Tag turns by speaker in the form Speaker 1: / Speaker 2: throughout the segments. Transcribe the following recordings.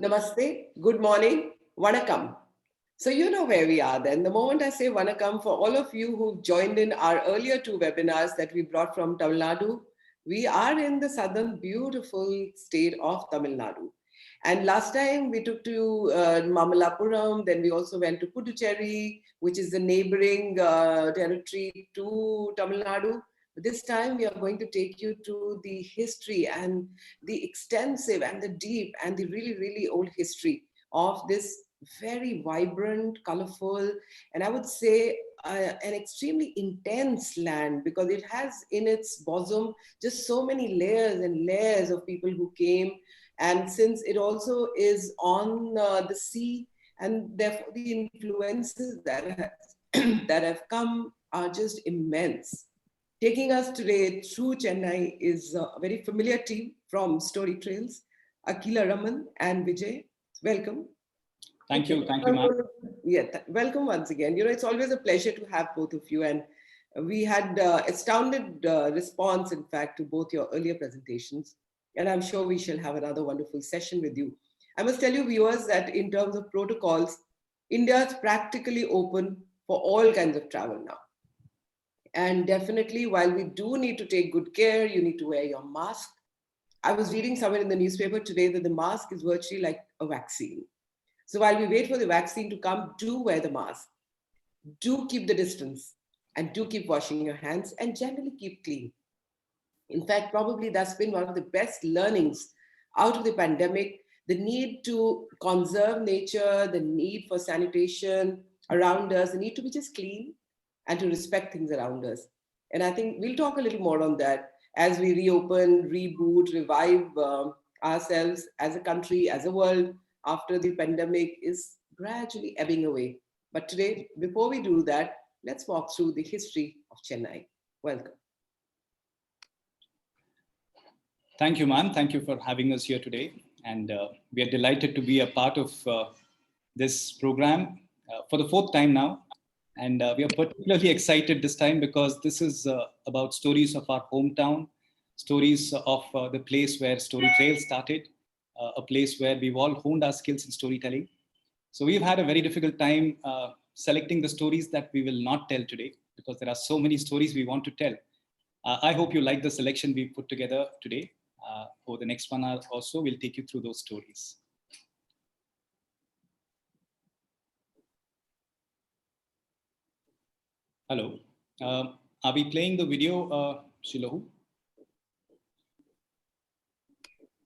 Speaker 1: Namaste, good morning, Vanakkam. So you know where we are then. The moment I say Vanakkam, for all of you who've joined in our earlier two webinars that we brought from Tamil Nadu, we are in the southern beautiful state of Tamil Nadu. And last time we took to Mamalapuram, then we also went to Puducherry, which is the neighboring territory to Tamil Nadu. But this time we are going to take you to the history and the extensive and the deep and the really, really old history of this very vibrant, colorful, and I would say an extremely intense land because it has in its bosom just so many layers and layers of people who came. And since it also is on the sea, and therefore the influences that have come are just immense. Taking us today through Chennai is a very familiar team from Storytrails, Akila Raman and Vijay. Welcome.
Speaker 2: Thank you, ma'am.
Speaker 1: Yeah, welcome once again. You know, it's always a pleasure to have both of you. And we had astounded response, in fact, to both your earlier presentations. And I'm sure we shall have another wonderful session with you. I must tell you, viewers, that in terms of protocols, India is practically open for all kinds of travel now. And definitely, while we do need to take good care, you need to wear your mask. I was reading somewhere in the newspaper today that the mask is virtually like a vaccine. So while we wait for the vaccine to come, do wear the mask, do keep the distance, and do keep washing your hands and generally keep clean. In fact, probably that's been one of the best learnings out of the pandemic, the need to conserve nature, the need for sanitation around us, the need to be just clean and to respect things around us. And I think we'll talk a little more on that as we reopen, reboot, revive ourselves as a country, as a world, after the pandemic is gradually ebbing away. But today, before we do that, let's walk through the history of Chennai. Welcome.
Speaker 2: Thank you, ma'am. Thank you for having us here today. And we are delighted to be a part of this program for the fourth time now. And we are particularly excited this time because this is about stories of our hometown, stories of the place where Storytrails started, a place where we've all honed our skills in storytelling. So we've had a very difficult time selecting the stories that we will not tell today because there are so many stories we want to tell. I hope you like the selection we put together today. Over the next 1 hour or so, we'll take you through those stories. Hello. Are we playing the video, Shilohu?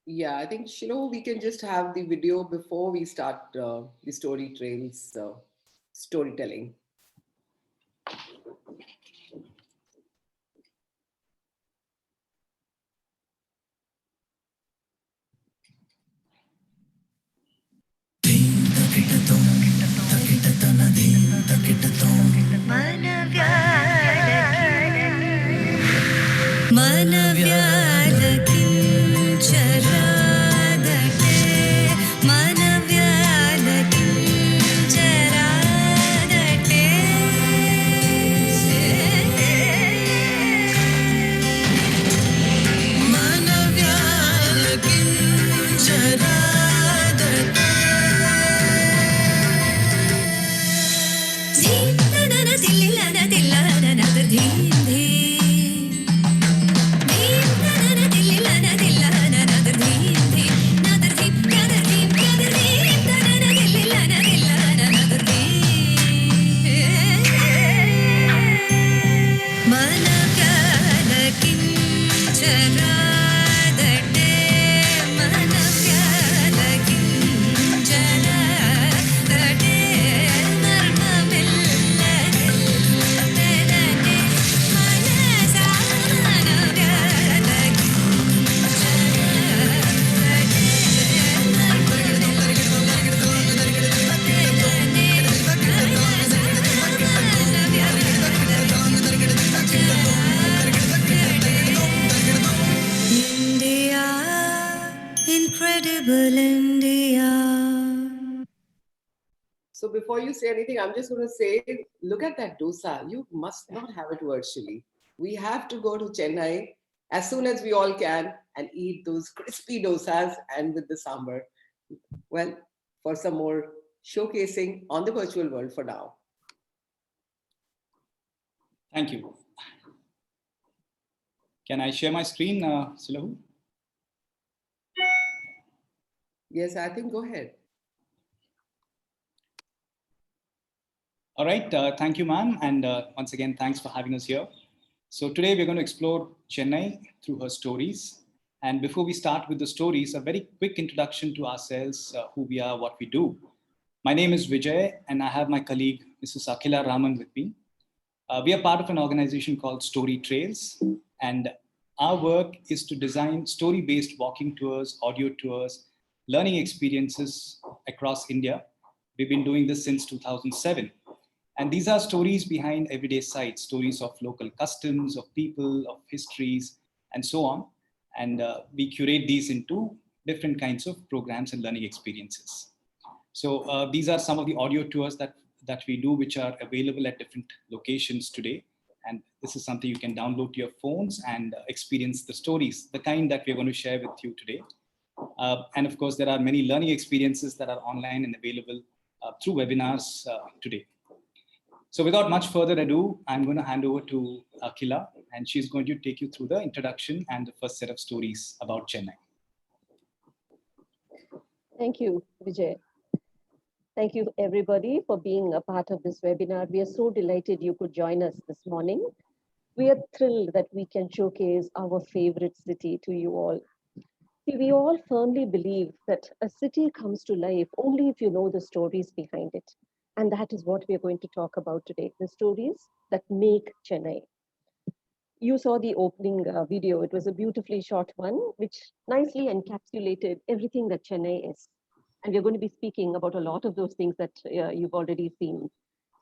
Speaker 1: Yeah, I think, Shilohu, we can just have the video before we start the Storytrails storytelling. So before you say anything, I'm just going to say, look at that dosa. You must not have it virtually. We have to go to Chennai as soon as we all can and eat those crispy dosas and with the sambar. well, for some more showcasing on the virtual world for now.
Speaker 2: Thank you. Can I share my screen, Sulahu?
Speaker 1: Yes, I think go ahead.
Speaker 2: All right, thank you, ma'am. And once again, thanks for having us here. So today we're going to explore Chennai through her stories. And before we start with the stories, a very quick introduction to ourselves, who we are, what we do. My name is Vijay, and I have my colleague, Mrs. Akhila Raman, with me. We are part of an organization called Storytrails, and our work is to design story-based walking tours, audio tours, learning experiences across India. We've been doing this since 2007. And these are stories behind everyday sights, stories of local customs, of people, of histories, and so on. And we curate these into different kinds of programs and learning experiences. So these are some of the audio tours that we do, which are available at different locations today. And this is something you can download to your phones and experience the stories, the kind that we're going to share with you today. And of course, there are many learning experiences that are online and available through webinars today. So without much further ado, I'm going to hand over to Akhila, and she's going to take you through the introduction and the first set of stories about Chennai.
Speaker 3: Thank you, Vijay. Thank you, everybody, for being a part of this webinar. We are so delighted you could join us this morning. We are thrilled that we can showcase our favorite city to you all. See, we all firmly believe that a city comes to life only if you know the stories behind it. And that is what we are going to talk about today, the stories that make Chennai. You saw the opening video. It was a beautifully shot one, which nicely encapsulated everything that Chennai is. And we're going to be speaking about a lot of those things that you've already seen.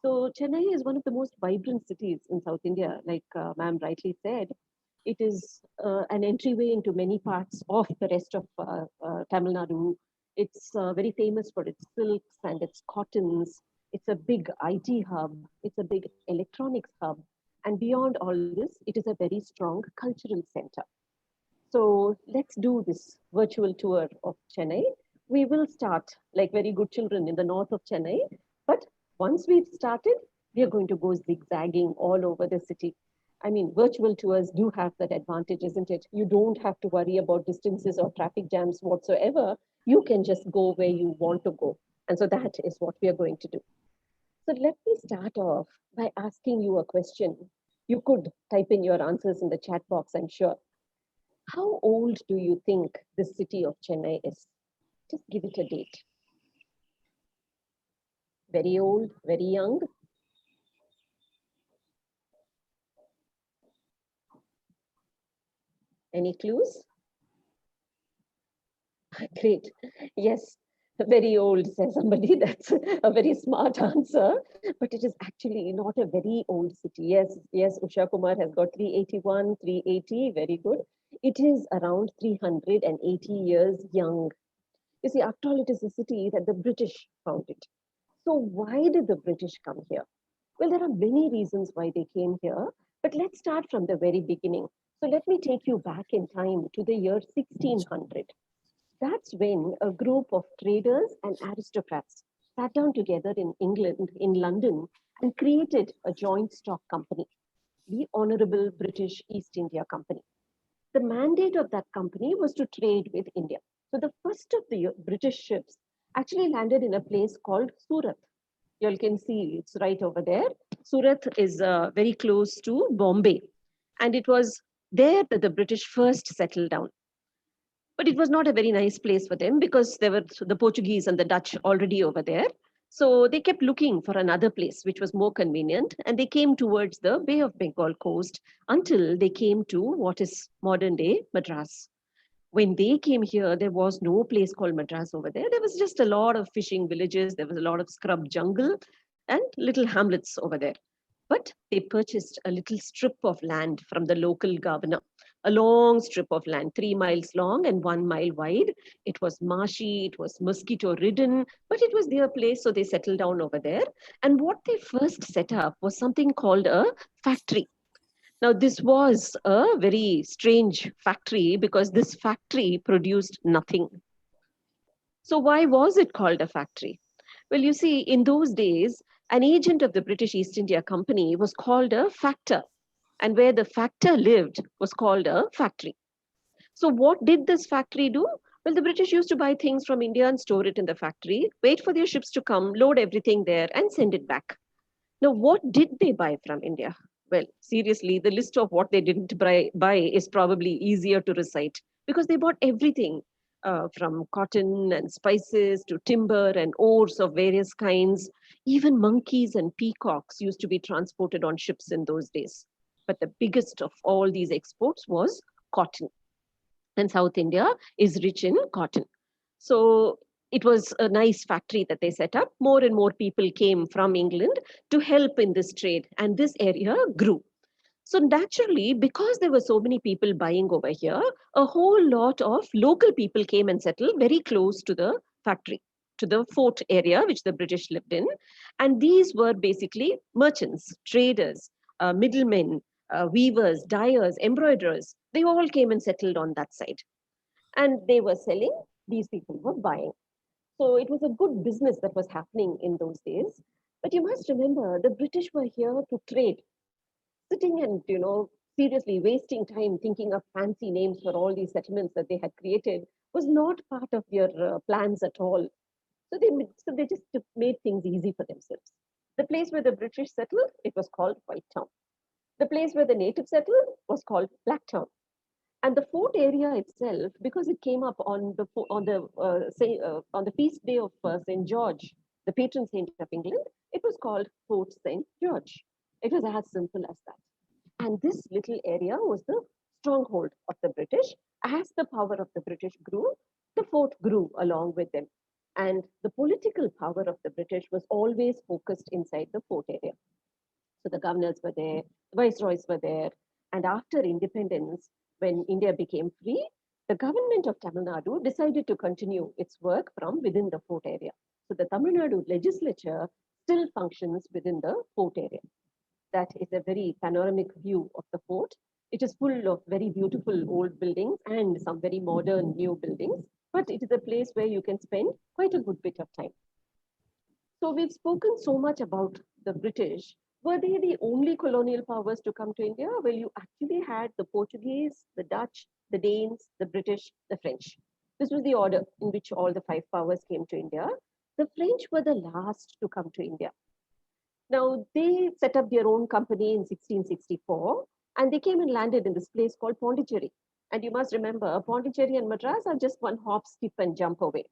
Speaker 3: So Chennai is one of the most vibrant cities in South India, like ma'am rightly said. It is an entryway into many parts of the rest of Tamil Nadu. It's very famous for its silks and its cottons. It's a big IT hub. It's a big electronics hub. And beyond all this, it is a very strong cultural center. So let's do this virtual tour of Chennai. We will start like very good children in the north of Chennai. But once we've started, we are going to go zigzagging all over the city. I mean, virtual tours do have that advantage, isn't it? You don't have to worry about distances or traffic jams whatsoever. You can just go where you want to go. And so that is what we are going to do. So let me start off by asking you a question. You could type in your answers in the chat box, I'm sure. How old do you think the city of Chennai is? Just give it a date. Very old, very young? Any clues? Great. Yes, very old, says somebody. That's a very smart answer. But it is actually not a very old city. Yes, Usha Kumar has got 381, 380. Very good. It is around 380 years young. You see, after all, it is a city that the British founded. So why did the British come here? Well, there are many reasons why they came here, but let's start from the very beginning. So let me take you back in time to the year 1600. That's when a group of traders and aristocrats sat down together in England, in London, and created a joint stock company, the Honorable British East India Company. The mandate of that company was to trade with India. So the first of the British ships actually landed in a place called Surat. You all can see it's right over there. Surat is very close to Bombay. And it was there that the British first settled down. But it was not a very nice place for them because there were the Portuguese and the Dutch already over there. So they kept looking for another place which was more convenient, and they came towards the Bay of Bengal coast until they came to what is modern day Madras. When they came here, there was no place called Madras over there. There was just a lot of fishing villages, there was a lot of scrub jungle and little hamlets over there. But they purchased a little strip of land from the local governor, a long strip of land, 3 miles long and 1 mile wide. It was marshy, it was mosquito ridden, but it was their place, so they settled down over there. And what they first set up was something called a factory. Now, this was a very strange factory because this factory produced nothing. So why was it called a factory? Well, you see, in those days, an agent of the British East India Company was called a factor, and where the factor lived was called a factory. So, what did this factory do? Well, the British used to buy things from India and store it in the factory, wait for their ships to come, load everything there, and send it back. Now, what did they buy from India? Well, seriously, the list of what they didn't buy is probably easier to recite because they bought everything from cotton and spices to timber and ores of various kinds. Even monkeys and peacocks used to be transported on ships in those days. But the biggest of all these exports was cotton. And South India is rich in cotton. So it was a nice factory that they set up. More and more people came from England to help in this trade, and this area grew. So naturally, because there were so many people buying over here, a whole lot of local people came and settled very close to the factory, to the fort area which the British lived in. And these were basically merchants, traders, middlemen, weavers, dyers, embroiderers. They all came and settled on that side. And they were selling, these people were buying. So it was a good business that was happening in those days. But you must remember, the British were here to trade. Sitting and, seriously wasting time thinking of fancy names for all these settlements that they had created was not part of their plans at all. So they just made things easy for themselves. The place where the British settled, it was called White Town. The place where the natives settled was called Black Town. And the fort area itself, because it came up on the feast day of Saint George, the patron saint of England, it was called Fort Saint George. It was as simple as that. And this little area was the stronghold of the British. As the power of the British grew, the fort grew along with them. And the political power of the British was always focused inside the fort area. So the governors were there, the viceroys were there. And after independence, when India became free, the government of Tamil Nadu decided to continue its work from within the fort area. So the Tamil Nadu legislature still functions within the fort area. That is a very panoramic view of the fort. It is full of very beautiful old buildings and some very modern new buildings, but it is a place where you can spend quite a good bit of time. So we've spoken so much about the British. Were they the only colonial powers to come to India? Well, you actually had the Portuguese, the Dutch, the Danes, the British, the French. This was the order in which all the five powers came to India. The French were the last to come to India. Now, they set up their own company in 1664, and they came and landed in this place called Pondicherry. And you must remember, Pondicherry and Madras are just one hop, skip, and jump away.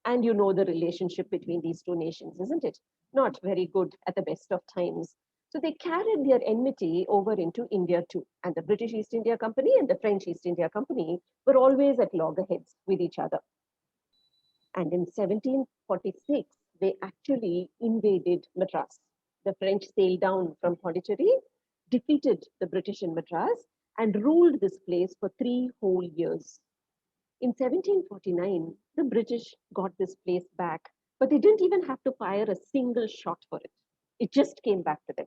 Speaker 3: And you know the relationship between these two nations, isn't it? Not very good at the best of times. So they carried their enmity over into India too. And the British East India Company and the French East India Company were always at loggerheads with each other. And in 1746, they actually invaded Madras. The French sailed down from Pondicherry, defeated the British in Madras, and ruled this place for 3 whole years. In 1749, the British got this place back, but they didn't even have to fire a single shot for it. It just came back to them.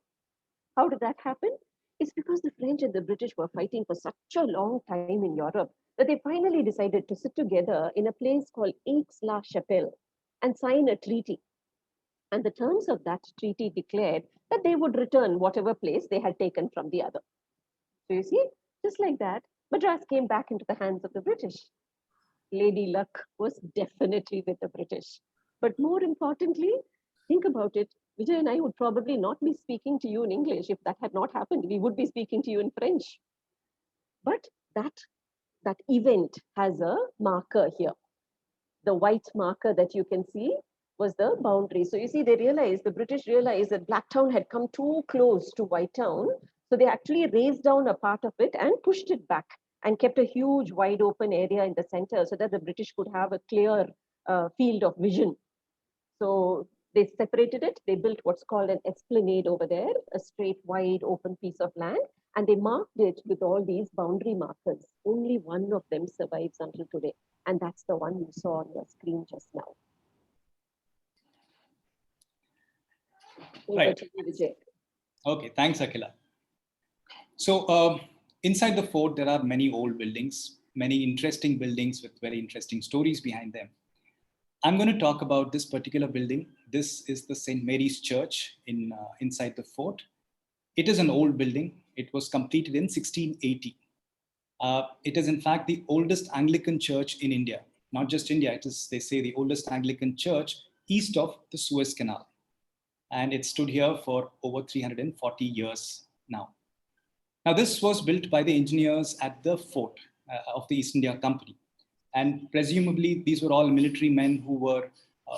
Speaker 3: How did that happen? It's because the French and the British were fighting for such a long time in Europe that they finally decided to sit together in a place called Aix-la-Chapelle and sign a treaty. And the terms of that treaty declared that they would return whatever place they had taken from the other. So you see, just like that, Madras came back into the hands of the British. Lady Luck was definitely with the British. But more importantly, think about it. Vijay and I would probably not be speaking to you in English if that had not happened. We would be speaking to you in French. But that event has a marker here. The white marker that you can see was the boundary. So you see, the British realized that Blacktown had come too close to White Town. So they actually raised down a part of it and pushed it back and kept a huge wide open area in the center so that the British could have a clear field of vision. So they separated it. They built what's called an esplanade over there, a straight, wide, open piece of land. And they marked it with all these boundary markers. Only one of them survives until today. And that's the one you saw on your screen just now.
Speaker 2: Right. Okay, thanks, Akhila. So inside the fort, there are many old buildings, many interesting buildings with very interesting stories behind them. I'm going to talk about this particular building. This is the St. Mary's Church inside the fort. It is an old building. It was completed in 1680. It is in fact the oldest Anglican church in India. Not just India, it is, they say, the oldest Anglican church east of the Suez Canal. And it stood here for over 340 years now. Now, this was built by the engineers at the fort of the East India Company. And presumably, these were all military men who were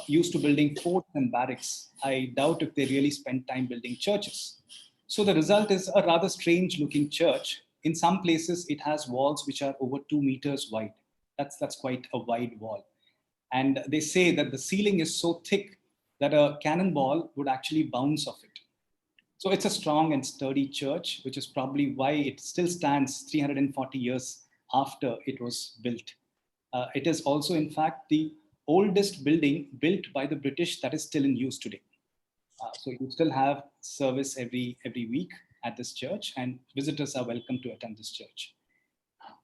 Speaker 2: used to building forts and barracks. I doubt if they really spent time building churches. So the result is a rather strange looking church. In some places, it has walls which are over 2 meters wide. That's quite a wide wall. And they say that the ceiling is so thick that a cannonball would actually bounce off it. So it's a strong and sturdy church, which is probably why it still stands 340 years after it was built. It is also, in fact, the oldest building built by the British that is still in use today. So you still have service every week at this church, and visitors are welcome to attend this church.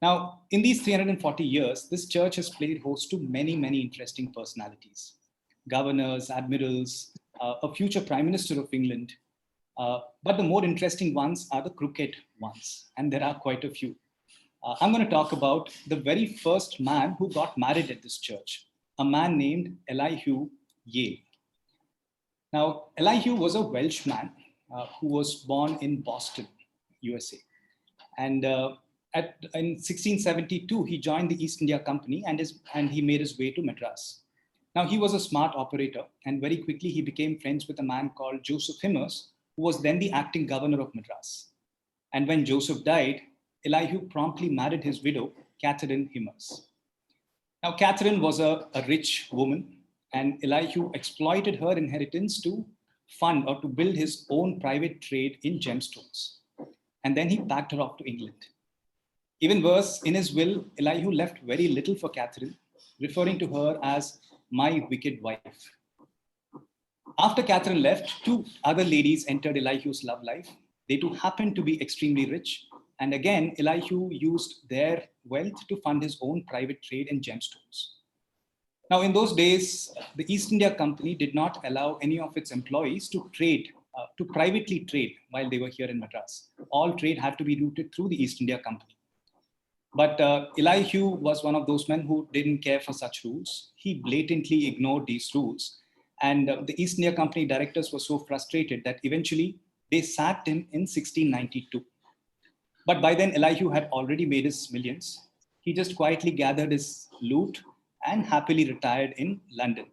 Speaker 2: Now, in these 340 years, this church has played host to many, many interesting personalities. Governors, admirals, a future Prime Minister of England. But the more interesting ones are the crooked ones, and there are quite a few. I'm going to talk about the very first man who got married at this church, a man named Elihu Yale. Now, Elihu was a Welshman who was born in Boston, USA. And in 1672, he joined the East India Company and he made his way to Madras. Now, he was a smart operator, and very quickly he became friends with a man called Joseph Himmers, who was then the acting governor of Madras. And when Joseph died, Elihu promptly married his widow, Catherine Himmers. Now, Catherine was a rich woman, and Elihu exploited her inheritance to fund or to build his own private trade in gemstones. And then he packed her off to England. Even worse, in his will, Elihu left very little for Catherine, referring to her as my wicked wife. After Catherine left, two other ladies entered Elihu's love life. They too happened to be extremely rich. And again, Elihu used their wealth to fund his own private trade in gemstones. Now, in those days, the East India Company did not allow any of its employees to trade, to privately trade while they were here in Madras. All trade had to be routed through the East India Company. But Elihu was one of those men who didn't care for such rules. He blatantly ignored these rules. And the East India Company directors were so frustrated that eventually they sacked him in 1692. But by then, Elihu had already made his millions. He just quietly gathered his loot and happily retired in London.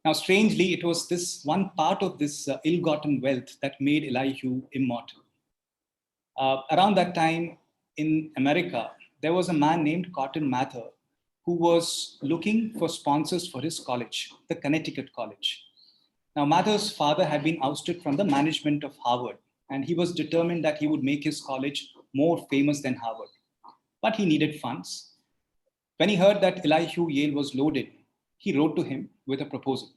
Speaker 2: Now, strangely, it was this one part of this ill-gotten wealth that made Elihu immortal. Around that time in America, there was a man named Cotton Mather who was looking for sponsors for his college, the Connecticut College. Now, Mather's father had been ousted from the management of Harvard, and he was determined that he would make his college more famous than Harvard. But he needed funds. When he heard that Elihu Yale was loaded, he wrote to him with a proposal.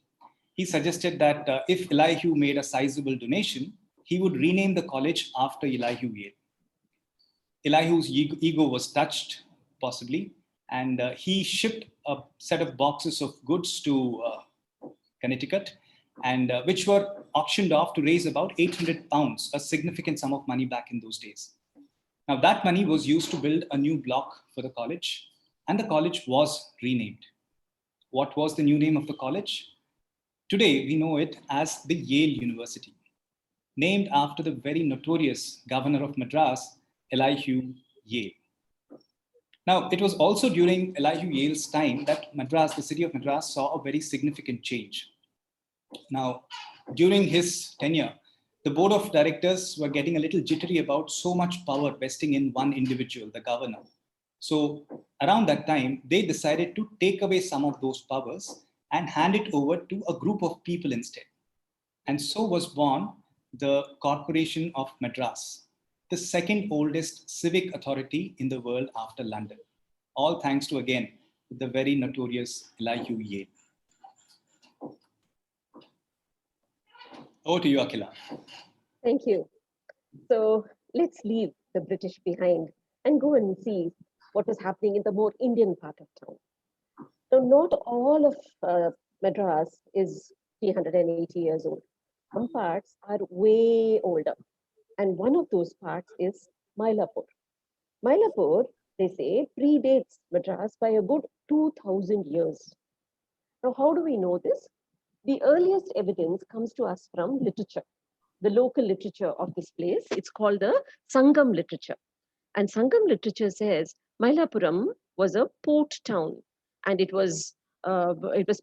Speaker 2: He suggested that if Elihu made a sizable donation, he would rename the college after Elihu Yale. Elihu's ego was touched, possibly, and he shipped a set of boxes of goods to Connecticut, and which were auctioned off to raise about 800 pounds, a significant sum of money back in those days. Now, that money was used to build a new block for the college, and the college was renamed. What was the new name of the college? Today, we know it as the Yale University, named after the very notorious governor of Madras, Elihu Yale. Now, it was also during Elihu Yale's time that Madras, the city of Madras, saw a very significant change. Now, during his tenure, the board of directors were getting a little jittery about so much power vesting in one individual, the governor. So around that time, they decided to take away some of those powers and hand it over to a group of people instead. And so was born the Corporation of Madras, the second oldest civic authority in the world after London. All thanks to, again, the very notorious Elihu Yale. Over to you, Akhila.
Speaker 3: Thank you. So let's leave the British behind and go and see what was happening in the more Indian part of town. Now, not all of Madras is 380 years old. Some parts are way older. And one of those parts is Mylapore. Mylapore, they say, predates Madras by a good 2000 years. Now, how do we know this? The earliest evidence comes to us from literature, the local literature of this place. It's called the Sangam literature. And Sangam literature says Mailapuram was a port town, and it was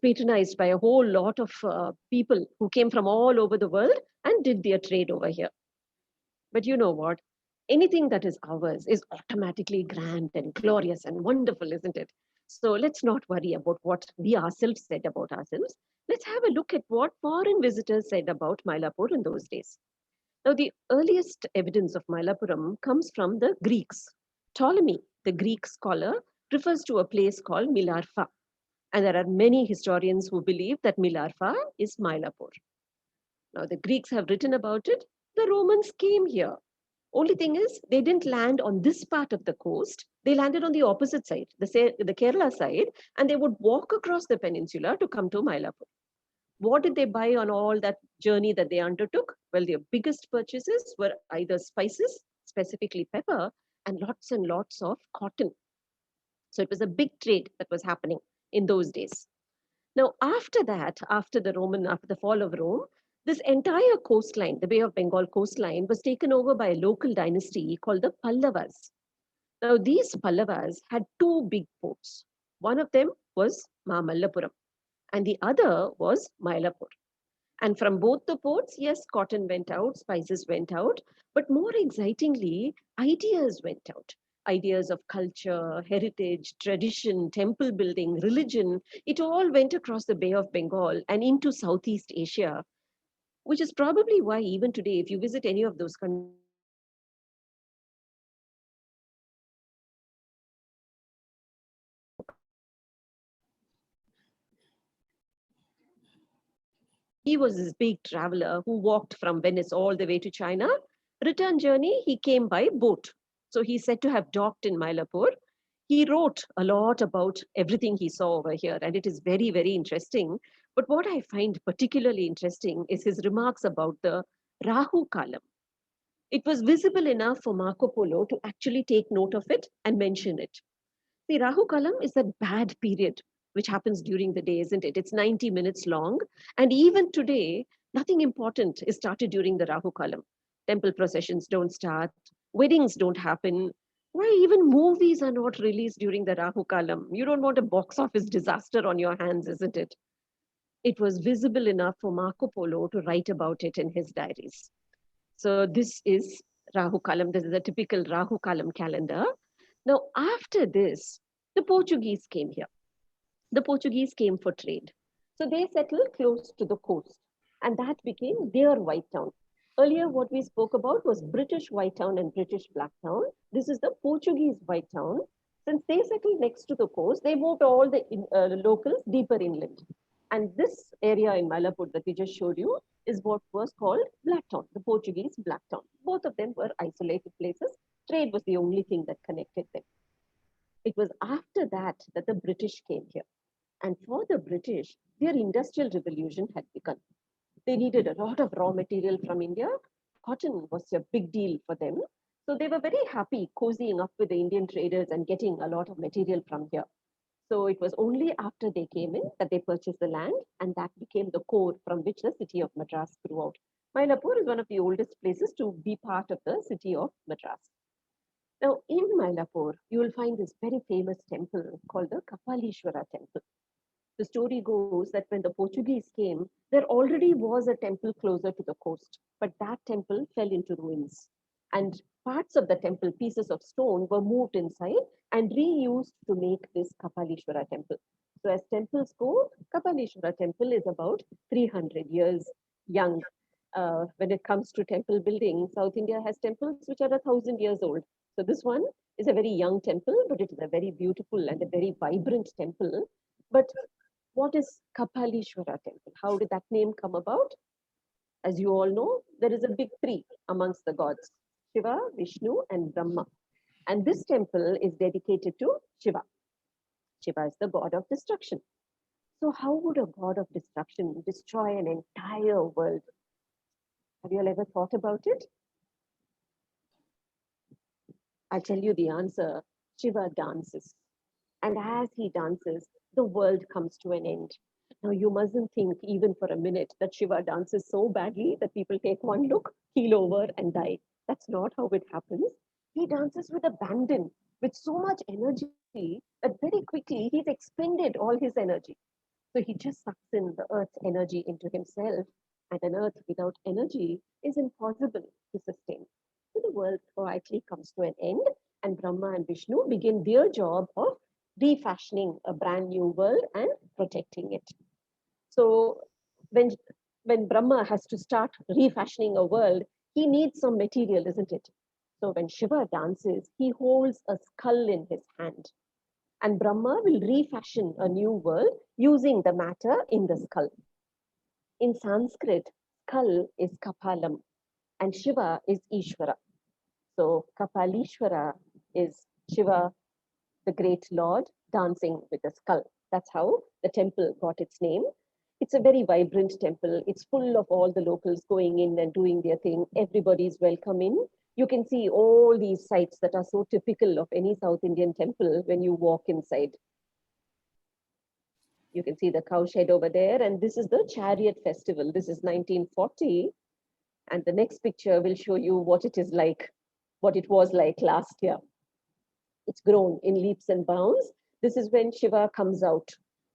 Speaker 3: patronized by a whole lot of people who came from all over the world and did their trade over here. But you know what? Anything that is ours is automatically grand and glorious and wonderful, isn't it? So let's not worry about what we ourselves said about ourselves. Let's have a look at what foreign visitors said about Mylapore in those days. Now, the earliest evidence of Mailapuram comes from the Greeks. Ptolemy, the Greek scholar, refers to a place called Milarpha. And there are many historians who believe that Milarpha is Mylapore. Now, the Greeks have written about it. The Romans came here. Only thing is, they didn't land on this part of the coast. They landed on the opposite side, the Kerala side, and they would walk across the peninsula to come to Mylapore. What did they buy on all that journey that they undertook? Well, their biggest purchases were either spices, specifically pepper, and lots of cotton. So it was a big trade that was happening in those days. Now, after that, after the fall of Rome, this entire coastline, the Bay of Bengal coastline, was taken over by a local dynasty called the Pallavas. Now, these Pallavas had two big ports. One of them was Mamallapuram, and the other was Mylapore. And from both the ports, yes, cotton went out, spices went out, but more excitingly, ideas went out. Ideas of culture, heritage, tradition, temple building, religion, it all went across the Bay of Bengal and into Southeast Asia, which is probably why even today, if you visit any of those countries, he was this big traveler who walked from Venice all the way to China. Return journey, he came by boat. So he's said to have docked in Mylapore. He wrote a lot about everything he saw over here, and it is very, very interesting. But what I find particularly interesting is his remarks about the Rahu Kalam. It was visible enough for Marco Polo to actually take note of it and mention it. The Rahu Kalam is that bad period which happens during the day, isn't it? It's 90 minutes long. And even today, nothing important is started during the Rahu Kalam. Temple processions don't start, weddings don't happen. Why even movies are not released during the Rahu Kalam? You don't want a box office disaster on your hands, isn't it? It was visible enough for Marco Polo to write about it in his diaries. So this is Rahu Kalam. This is a typical Rahu Kalam calendar. Now, after this, the Portuguese came here. The Portuguese came for trade. So they settled close to the coast, and that became their white town. Earlier, what we spoke about was British white town and British black town. This is the Portuguese white town. Since they settled next to the coast, they moved all the locals deeper inland. And this area in Malapur that we just showed you is what was called Black Town, the Portuguese Black Town. Both of them were isolated places. Trade was the only thing that connected them. It was after that that the British came here. And for the British, their industrial revolution had begun. They needed a lot of raw material from India. Cotton was a big deal for them. So they were very happy cozying up with the Indian traders and getting a lot of material from here. So it was only after they came in that they purchased the land, and that became the core from which the city of Madras grew out. Mylapore is one of the oldest places to be part of the city of Madras. Now, in Mylapore, you will find this very famous temple called the Kapalishwara temple. The story goes that when the Portuguese came, there already was a temple closer to the coast, but that temple fell into ruins. And parts of the temple, pieces of stone, were moved inside and reused to make this Kapalishwara temple. So as temples go, Kapalishwara temple is about 300 years young. When it comes to temple building, South India has temples which are 1,000 years old. So this one is a very young temple, but it is a very beautiful and a very vibrant temple. But what is Kapalishwara temple? How did that name come about? As you all know, there is a big three amongst the gods, Shiva, Vishnu, and Brahma. And this temple is dedicated to Shiva. Shiva is the god of destruction. So how would a god of destruction destroy an entire world? Have you all ever thought about it? I'll tell you the answer. Shiva dances. And as he dances, the world comes to an end. Now, you mustn't think even for a minute that Shiva dances so badly that people take one look, keel over, and die. That's not how it happens. He dances with abandon, with so much energy that very quickly he's expended all his energy. So he just sucks in the earth's energy into himself, and an earth without energy is impossible to sustain. So the world quietly comes to an end, and Brahma and Vishnu begin their job of refashioning a brand new world and protecting it. So when Brahma has to start refashioning a world, he needs some material, isn't it? So when Shiva dances, he holds a skull in his hand. And Brahma will refashion a new world using the matter in the skull. In Sanskrit, skull is Kapalam and Shiva is Ishvara. So Kapalishvara is Shiva, the great Lord, dancing with a skull. That's how the temple got its name. It's a very vibrant temple. It's full of all the locals going in and doing their thing. Everybody's welcome in. You can see all these sites that are so typical of any South Indian temple when you walk inside. You can see the cow shed over there, and this is the chariot festival. This is 1940, and the next picture will show you what it is like, what it was like last year. It's grown in leaps and bounds. This is when Shiva comes out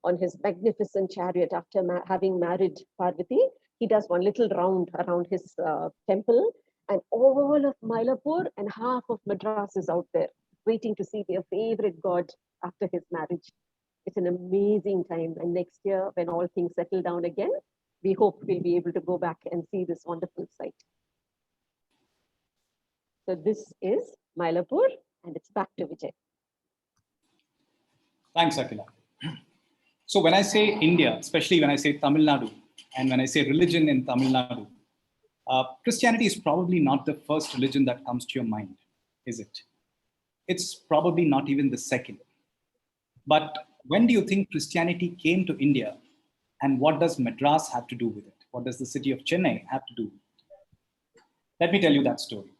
Speaker 3: on his magnificent chariot after having married Parvati. He does one little round around his temple, and all of Mylapore and half of Madras is out there waiting to see their favorite god after his marriage. It's an amazing time. And next year, when all things settle down again, we hope we'll be able to go back and see this wonderful site. So this is Mylapore, and it's back to Vijay.
Speaker 2: Thanks, Akila. So when I say India, especially when I say Tamil Nadu, and when I say religion in Tamil Nadu, Christianity is probably not the first religion that comes to your mind, is it? It's probably not even the second. But when do you think Christianity came to India, and what does Madras have to do with it? What does the city of Chennai have to do with it? Let me tell you that story.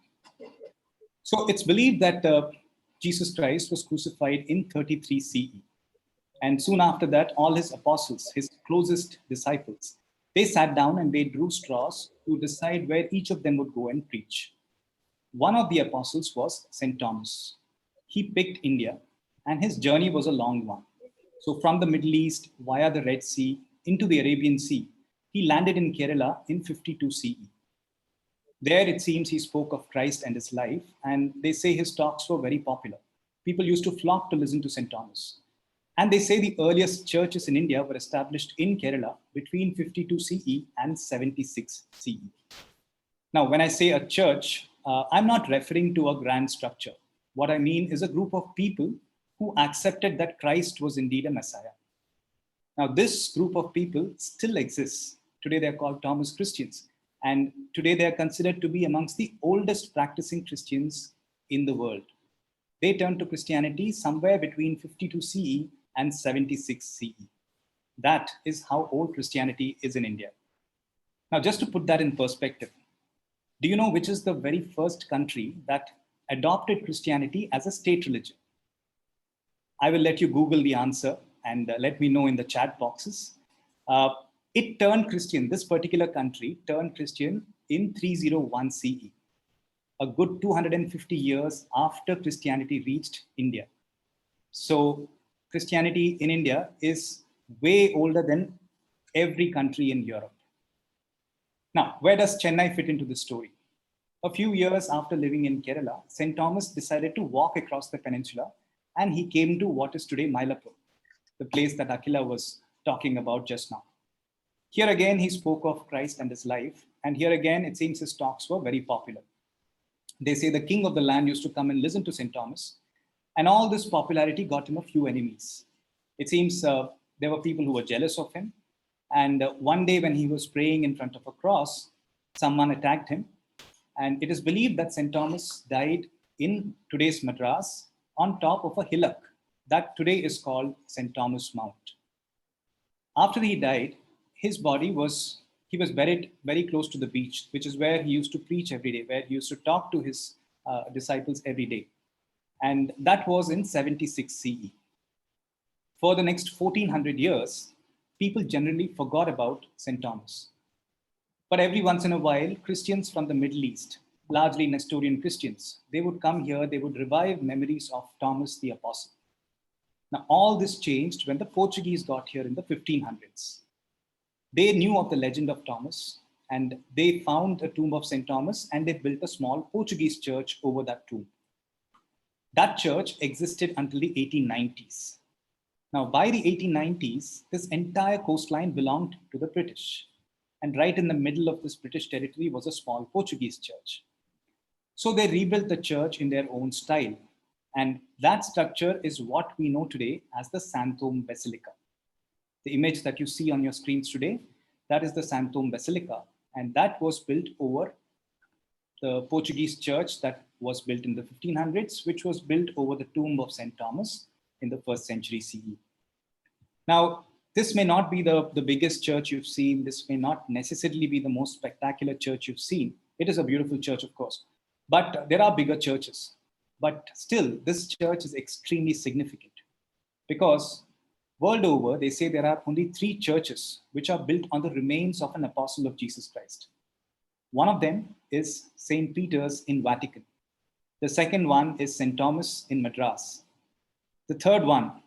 Speaker 2: So it's believed that Jesus Christ was crucified in 33 CE. And soon after that, all his apostles, his closest disciples, they sat down and they drew straws to decide where each of them would go and preach. One of the apostles was St. Thomas. He picked India, and his journey was a long one. So from the Middle East, via the Red Sea, into the Arabian Sea, he landed in Kerala in 52 CE. There, it seems he spoke of Christ and his life, and they say his talks were very popular. People used to flock to listen to St. Thomas. And they say the earliest churches in India were established in Kerala between 52 CE and 76 CE. Now, when I say a church, I'm not referring to a grand structure. What I mean is a group of people who accepted that Christ was indeed a Messiah. Now, this group of people still exists. Today, they're called Thomas Christians. And today, they are considered to be amongst the oldest practicing Christians in the world. They turned to Christianity somewhere between 52 CE and 76 CE. That is how old Christianity is in India. Now, just to put that in perspective, do you know which is the very first country that adopted Christianity as a state religion? I will let you Google the answer and let me know in the chat boxes. It turned Christian, this particular country turned Christian in 301 CE, a good 250 years after Christianity reached India. So Christianity in India is way older than every country in Europe. Now, where does Chennai fit into this story? A few years after living in Kerala, St. Thomas decided to walk across the peninsula, and he came to what is today Mylapore, the place that Akila was talking about just now. Here again, he spoke of Christ and his life, and here again, it seems his talks were very popular. They say the king of the land used to come and listen to St. Thomas, and all this popularity got him a few enemies. It seems there were people who were jealous of him, and one day when he was praying in front of a cross, someone attacked him, and it is believed that St. Thomas died in today's Madras on top of a hillock that today is called St. Thomas Mount. After he died, his body he was buried very close to the beach, which is where he used to preach every day, where he used to talk to his disciples every day. And that was in 76 CE. For the next 1400 years, people generally forgot about St. Thomas. But every once in a while, Christians from the Middle East, largely Nestorian Christians, they would come here, they would revive memories of Thomas the Apostle. Now, all this changed when the Portuguese got here in the 1500s. They knew of the legend of Thomas, and they found a tomb of St. Thomas, and they built a small Portuguese church over that tomb. That church existed until the 1890s. Now, by the 1890s, this entire coastline belonged to the British. And right in the middle of this British territory was a small Portuguese church. So they rebuilt the church in their own style. And that structure is what we know today as the Santhome Basilica. The image that you see on your screens today, that is the Santhome Basilica. And that was built over the Portuguese church that was built in the 1500s, which was built over the tomb of St. Thomas in the 1st century CE. Now, this may not be the biggest church you've seen. This may not necessarily be the most spectacular church you've seen. It is a beautiful church, of course. But there are bigger churches. But still, this church is extremely significant because world over, they say there are only 3 churches which are built on the remains of an apostle of Jesus Christ. One of them is St. Peter's in Vatican. The second one is St. Thomas in Madras. The third one,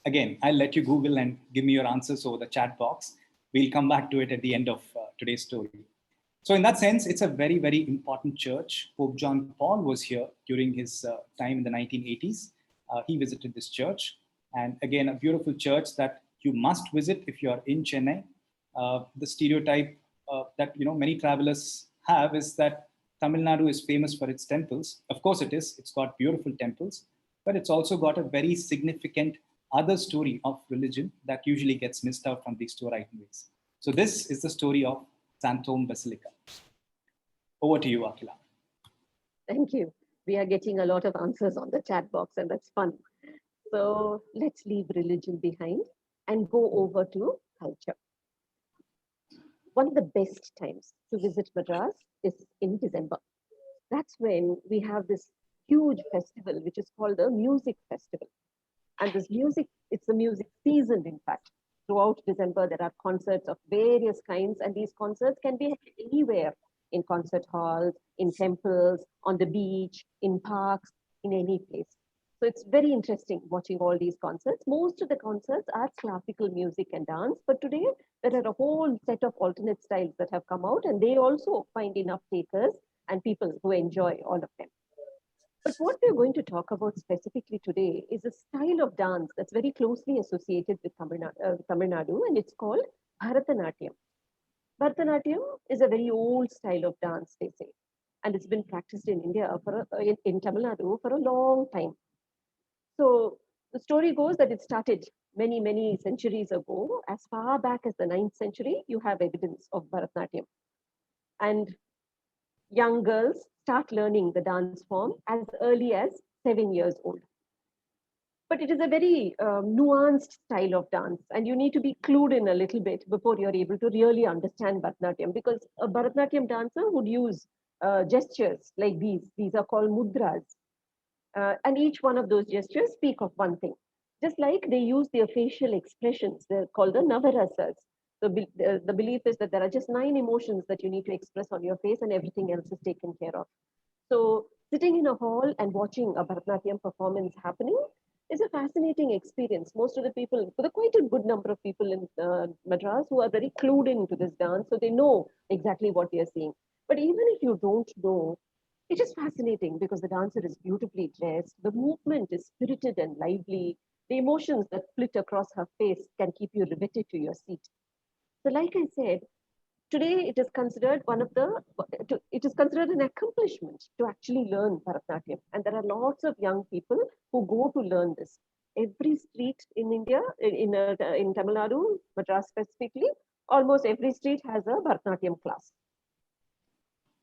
Speaker 2: again, I'll let you Google and give me your answers over the chat box. We'll come back to it at the end of today's story. So in that sense, it's a very, very important church. Pope John Paul was here during his time in the 1980s. He visited this church. And again, a beautiful church that you must visit if you are in Chennai. The stereotype that many travelers have is that Tamil Nadu is famous for its temples. Of course it is. It's got beautiful temples, but it's also got a very significant other story of religion that usually gets missed out from these tour itineraries. So this is the story of Santhome Basilica. Over to you, Akila.
Speaker 3: Thank you. We are getting a lot of answers on the chat box, and that's fun. So let's leave religion behind and go over to culture. One of the best times to visit Madras is in December. That's when we have this huge festival, which is called the Music Festival. And this music, it's the music season, in fact. Throughout December, there are concerts of various kinds, and these concerts can be anywhere, in concert halls, in temples, on the beach, in parks, in any place. So it's very interesting watching all these concerts. Most of the concerts are classical music and dance, but today there are a whole set of alternate styles that have come out, and they also find enough takers and people who enjoy all of them. But what we're going to talk about specifically today is a style of dance that's very closely associated with Tamil Nadu, and it's called Bharatanatyam. Bharatanatyam is a very old style of dance, they say, and it's been practiced in India, in Tamil Nadu for a long time. So the story goes that it started many, many centuries ago. As far back as the 9th century, you have evidence of Bharatanatyam. And young girls start learning the dance form as early as 7 years old. But it is a very nuanced style of dance, and you need to be clued in a little bit before you're able to really understand Bharatanatyam, because a Bharatanatyam dancer would use gestures like these. These are called mudras. And each one of those gestures speak of one thing. Just like they use their facial expressions, they're called the navarasas. The belief is that there are just 9 emotions that you need to express on your face, and everything else is taken care of. So sitting in a hall and watching a Bharatanatyam performance happening is a fascinating experience. Most of the people, for quite a good number of people in Madras who are very clued into this dance, so they know exactly what they are seeing. But even if you don't know, it is fascinating because the dancer is beautifully dressed, the movement is spirited and lively, the emotions that flit across her face can keep you riveted to your seat. So like I said, today it is considered it is considered an accomplishment to actually learn Bharatanatyam. And there are lots of young people who go to learn this. Every street in India, in Tamil Nadu, Madras specifically, almost every street has a Bharatanatyam class.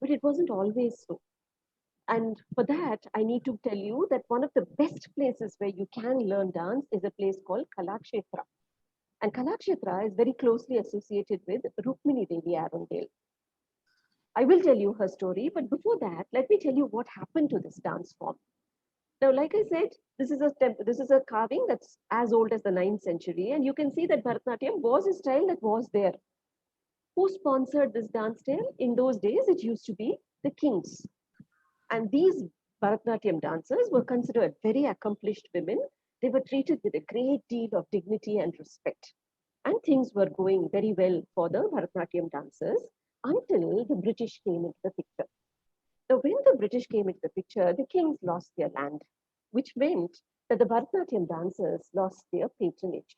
Speaker 3: But it wasn't always so. And for that, I need to tell you that one of the best places where you can learn dance is a place called Kalakshetra. And Kalakshetra is very closely associated with Rukmini Devi Arundel. I will tell you her story, but before that, let me tell you what happened to this dance form. Now, like I said, this is a carving that's as old as the 9th century, and you can see that Bharatanatyam was a style that was there. Who sponsored this dance style? In those days, it used to be the kings. And these Bharatanatyam dancers were considered very accomplished women. They were treated with a great deal of dignity and respect. And things were going very well for the Bharatanatyam dancers until the British came into the picture. Now, when the British came into the picture, the kings lost their land, which meant that the Bharatanatyam dancers lost their patronage.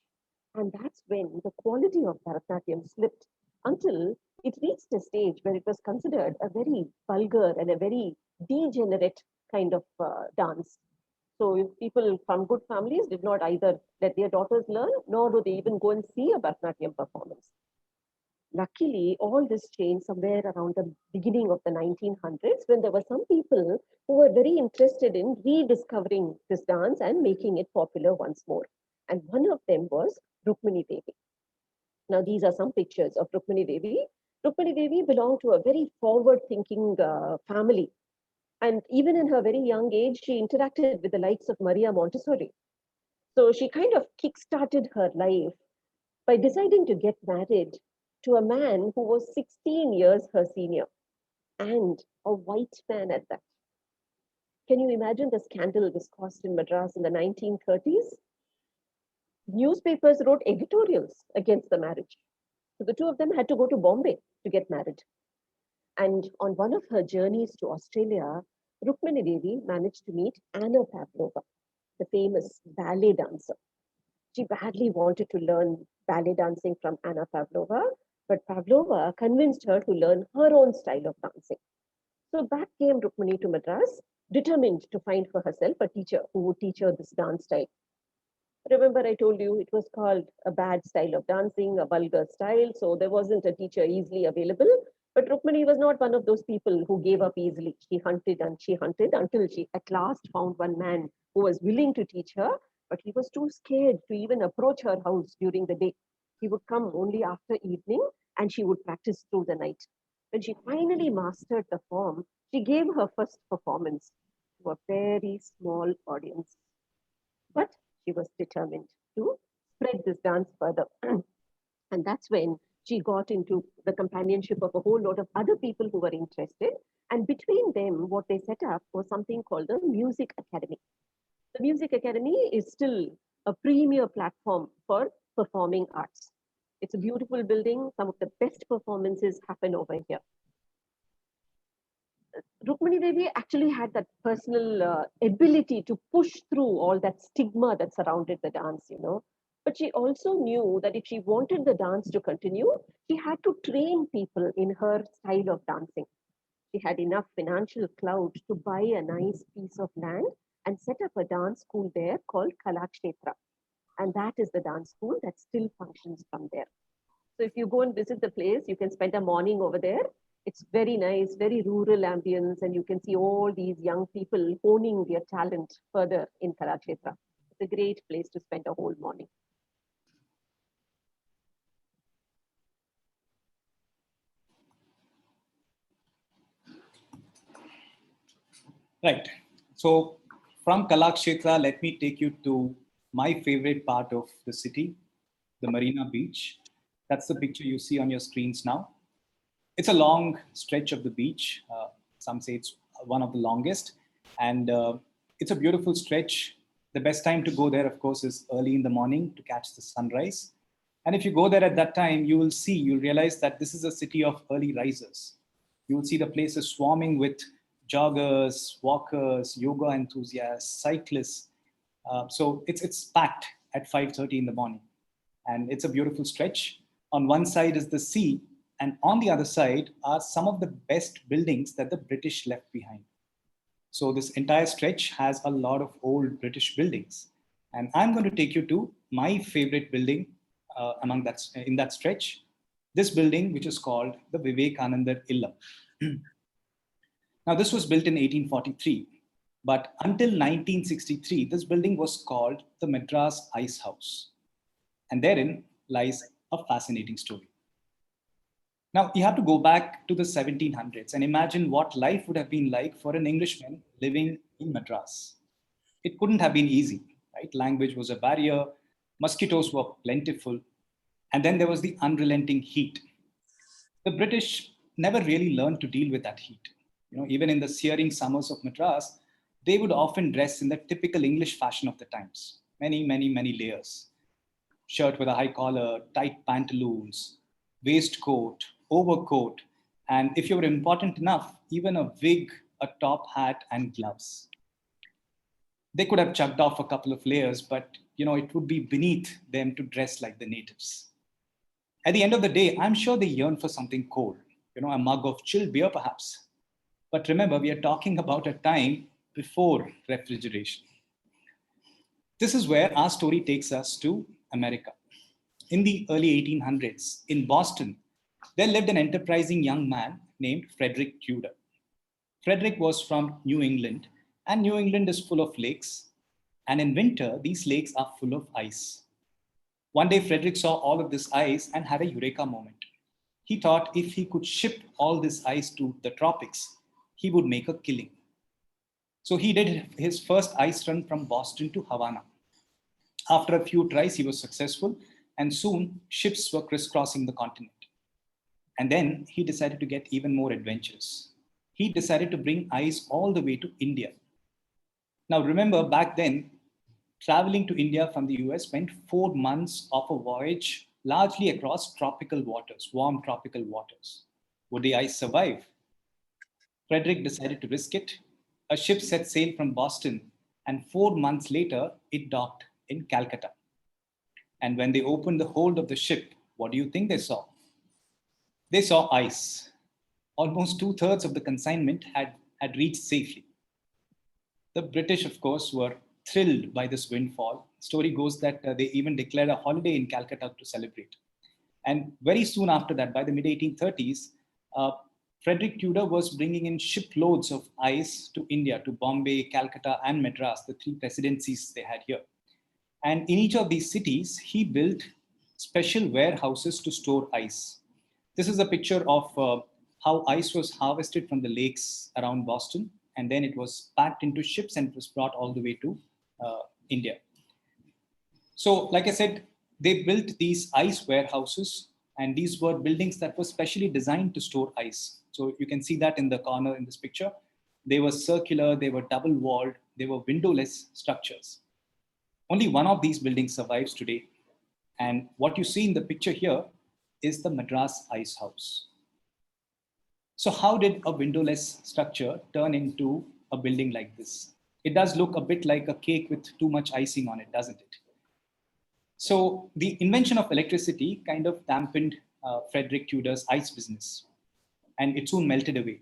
Speaker 3: And that's when the quality of Bharatanatyam slipped until it reached a stage where it was considered a very vulgar and a very degenerate kind of dance. So if people from good families did not either let their daughters learn, nor do they even go and see a Bharatanatyam performance. Luckily, all this changed somewhere around the beginning of the 1900s when there were some people who were very interested in rediscovering this dance and making it popular once more. And one of them was Rukmini Devi. Now, these are some pictures of Rukmini Devi. Rukmini Devi belonged to a very forward thinking family. And even in her very young age, she interacted with the likes of Maria Montessori. So she kind of kick-started her life by deciding to get married to a man who was 16 years her senior and a white man at that. Can you imagine the scandal this caused in Madras in the 1930s? Newspapers wrote editorials against the marriage. So the two of them had to go to Bombay to get married. And on one of her journeys to Australia, Rukmini Devi managed to meet Anna Pavlova, the famous ballet dancer. She badly wanted to learn ballet dancing from Anna Pavlova, but Pavlova convinced her to learn her own style of dancing. So back came Rukmini to Madras, determined to find for herself a teacher who would teach her this dance style. Remember, I told you it was called a bad style of dancing, a vulgar style, so there wasn't a teacher easily available. But Rukmini was not one of those people who gave up easily. She hunted and she hunted until she at last found one man who was willing to teach her, but he was too scared to even approach her house during the day. He would come only after evening and she would practice through the night. When she finally mastered the form, she gave her first performance to a very small audience. But she was determined to spread this dance further. And that's when she got into the companionship of a whole lot of other people who were interested. And between them, what they set up was something called the Music Academy. The Music Academy is still a premier platform for performing arts. It's a beautiful building. Some of the best performances happen over here. Rukmini Devi actually had that personal ability to push through all that stigma that surrounded the dance, you know. But she also knew that if she wanted the dance to continue, she had to train people in her style of dancing. She had enough financial clout to buy a nice piece of land and set up a dance school there called Kalakshetra. And that is the dance school that still functions from there. So if you go and visit the place, you can spend a morning over there. It's very nice, very rural ambience, and you can see all these young people honing their talent further in Kalakshetra. It's a great place to spend a whole morning.
Speaker 2: Right. So from Kalakshetra, let me take you to my favorite part of the city, the Marina Beach. That's the picture you see on your screens now. It's a long stretch of the beach. Some say it's one of the longest. And it's a beautiful stretch. The best time to go there, of course, is early in the morning to catch the sunrise. And if you go there at that time, you'll realize that this is a city of early risers. You will see the place is swarming with joggers, walkers, yoga enthusiasts, cyclists. So it's packed at 5:30 in the morning. And it's a beautiful stretch. On one side is the sea, and on the other side are some of the best buildings that the British left behind. So this entire stretch has a lot of old British buildings. And I'm going to take you to my favorite building in that stretch. This building, which is called the Vivekananda Illam. Now, this was built in 1843, but until 1963, this building was called the Madras Ice House. And therein lies a fascinating story. Now, you have to go back to the 1700s and imagine what life would have been like for an Englishman living in Madras. It couldn't have been easy, right? Language was a barrier, mosquitoes were plentiful, and then there was the unrelenting heat. The British never really learned to deal with that heat. Even in the searing summers of Madras, they would often dress in the typical English fashion of the times, many, many, many layers. Shirt with a high collar, tight pantaloons, waistcoat, overcoat, and if you were important enough, even a wig, a top hat, and gloves. They could have chucked off a couple of layers, but it would be beneath them to dress like the natives. At the end of the day, I'm sure they yearn for something cold, a mug of chilled beer perhaps. But remember, we are talking about a time before refrigeration. This is where our story takes us to America. In the early 1800s, in Boston, there lived an enterprising young man named Frederick Tudor. Frederick was from New England, and New England is full of lakes. And in winter, these lakes are full of ice. One day, Frederick saw all of this ice and had a eureka moment. He thought if he could ship all this ice to the tropics, he would make a killing. So he did his first ice run from Boston to Havana. After a few tries, he was successful, and soon ships were crisscrossing the continent. And then he decided to get even more adventurous. He decided to bring ice all the way to India. Now, remember, back then, traveling to India from the US meant 4 months of a voyage, largely across tropical waters, warm tropical waters. Would the ice survive? Frederick decided to risk it. A ship set sail from Boston, and 4 months later, it docked in Calcutta. And when they opened the hold of the ship, what do you think they saw? They saw ice. Almost 2/3 of the consignment had reached safely. The British, of course, were thrilled by this windfall. Story goes that they even declared a holiday in Calcutta to celebrate. And very soon after that, by the mid-1830s, Frederick Tudor was bringing in shiploads of ice to India, to Bombay, Calcutta, and Madras, the 3 presidencies they had here. And in each of these cities, he built special warehouses to store ice. This is a picture of how ice was harvested from the lakes around Boston, and then it was packed into ships and it was brought all the way to India. So, like I said, they built these ice warehouses, and these were buildings that were specially designed to store ice. So you can see that in the corner in this picture. They were circular, they were double walled, they were windowless structures. Only one of these buildings survives today. And what you see in the picture here is the Madras Ice House. So how did a windowless structure turn into a building like this? It does look a bit like a cake with too much icing on it, doesn't it? So the invention of electricity kind of dampened Frederick Tudor's ice business, and it soon melted away.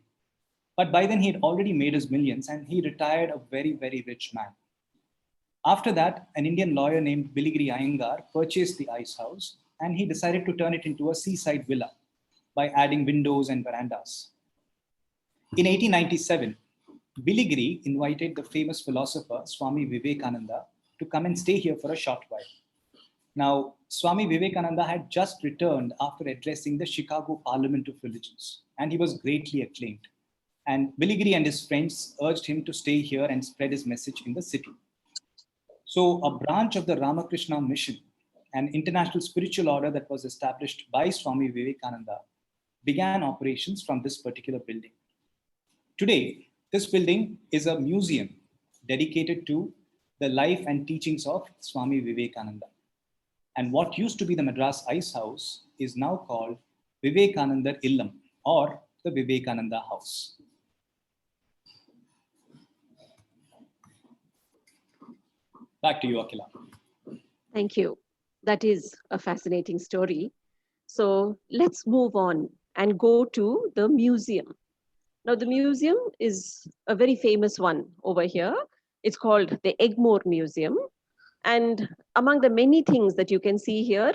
Speaker 2: But by then he had already made his millions, and he retired a very, very rich man. After that, an Indian lawyer named Billigiri Iyengar purchased the ice house, and he decided to turn it into a seaside villa by adding windows and verandas. In 1897, Billigiri invited the famous philosopher Swami Vivekananda to come and stay here for a short while. Now, Swami Vivekananda had just returned after addressing the Chicago Parliament of Religions, and he was greatly acclaimed. And Billigiri and his friends urged him to stay here and spread his message in the city. So a branch of the Ramakrishna mission, an international spiritual order that was established by Swami Vivekananda, began operations from this particular building. Today, this building is a museum dedicated to the life and teachings of Swami Vivekananda. And what used to be the Madras Ice House is now called Vivekananda Illam, or the Vivekananda House. Back to you, Akila.
Speaker 3: Thank you. That is a fascinating story. So let's move on and go to the museum. Now, the museum is a very famous one over here. It's called the Egmore Museum. And among the many things that you can see here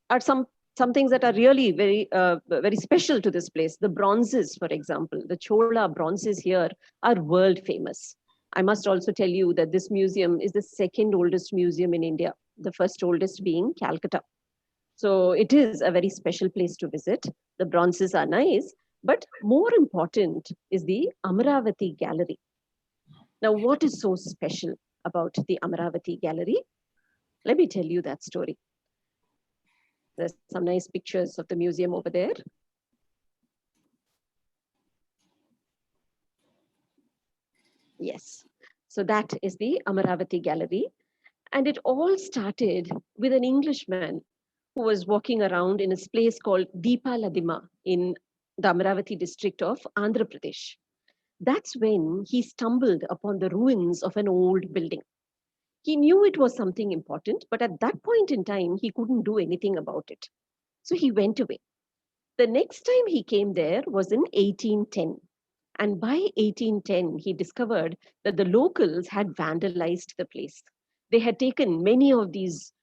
Speaker 3: are some some things that are really very special to this place. The bronzes, for example, the Chola bronzes here are world famous. I must also tell you that this museum is the second oldest museum in India, the first oldest being Calcutta. So it is a very special place to visit. The bronzes are nice, but more important is the Amaravati Gallery. Now, what is so special about the Amaravati Gallery? Let me tell you that story. There's some nice pictures of the museum over there. Yes, so that is the Amaravati Gallery. And it all started with an Englishman who was walking around in a place called Deepaladima in the Amaravati district of Andhra Pradesh. That's when he stumbled upon the ruins of an old building. He knew it was something important, but at that point in time, he couldn't do anything about it. So he went away. The next time he came there was in 1810. And by 1810, he discovered that the locals had vandalized the place. They had taken many of these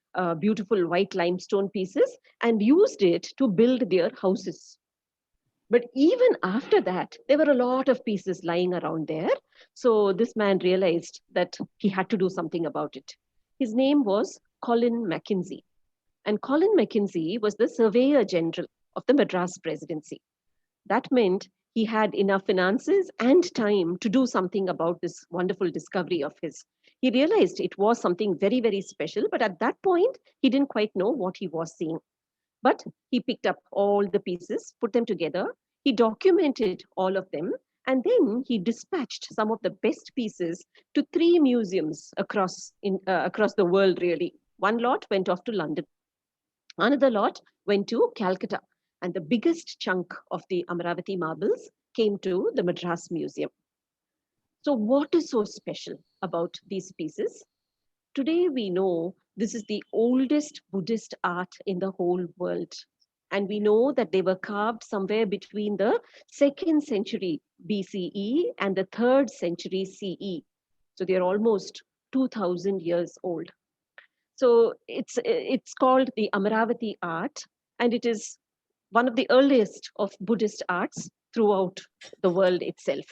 Speaker 3: beautiful white limestone pieces and used it to build their houses. But even after that, there were a lot of pieces lying around there. So this man realized that he had to do something about it. His name was Colin Mackenzie. And Colin Mackenzie was the Surveyor General of the Madras Presidency. That meant he had enough finances and time to do something about this wonderful discovery of his. He realized it was something very, very special, but at that point, he didn't quite know what he was seeing. But he picked up all the pieces, put them together, he documented all of them, and then he dispatched some of the best pieces to 3 museums across the world, really. One lot went off to London. Another lot went to Calcutta. And the biggest chunk of the Amaravati marbles came to the Madras Museum. So what is so special about these pieces? Today we know this is the oldest Buddhist art in the whole world. And we know that they were carved somewhere between the 2nd century BCE and the 3rd century CE. So they're almost 2000 years old. So it's called the Amaravati art, and it is one of the earliest of Buddhist arts throughout the world itself.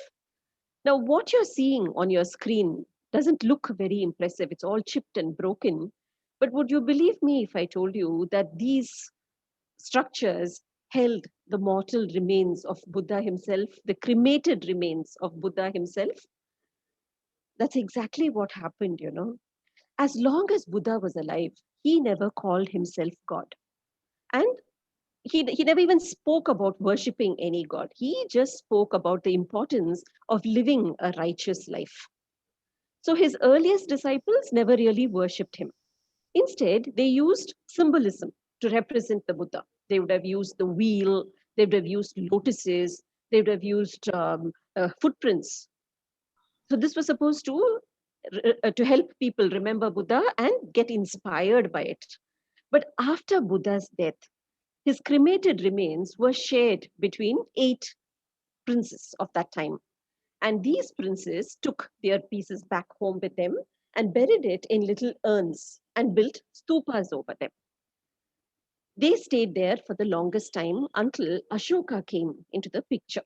Speaker 3: Now, what you're seeing on your screen doesn't look very impressive. It's all chipped and broken. But would you believe me if I told you that these structures held the mortal remains of Buddha himself, the cremated remains of Buddha himself? That's exactly what happened, you know. As long as Buddha was alive, he never called himself God. And he never even spoke about worshipping any god. He just spoke about the importance of living a righteous life. So his earliest disciples never really worshipped him. Instead, they used symbolism to represent the Buddha. They would have used the wheel, they would have used lotuses, they would have used footprints. So this was supposed to help people remember Buddha and get inspired by it. But after Buddha's death, his cremated remains were shared between 8 princes of that time. And these princes took their pieces back home with them and buried it in little urns and built stupas over them. They stayed there for the longest time until Ashoka came into the picture.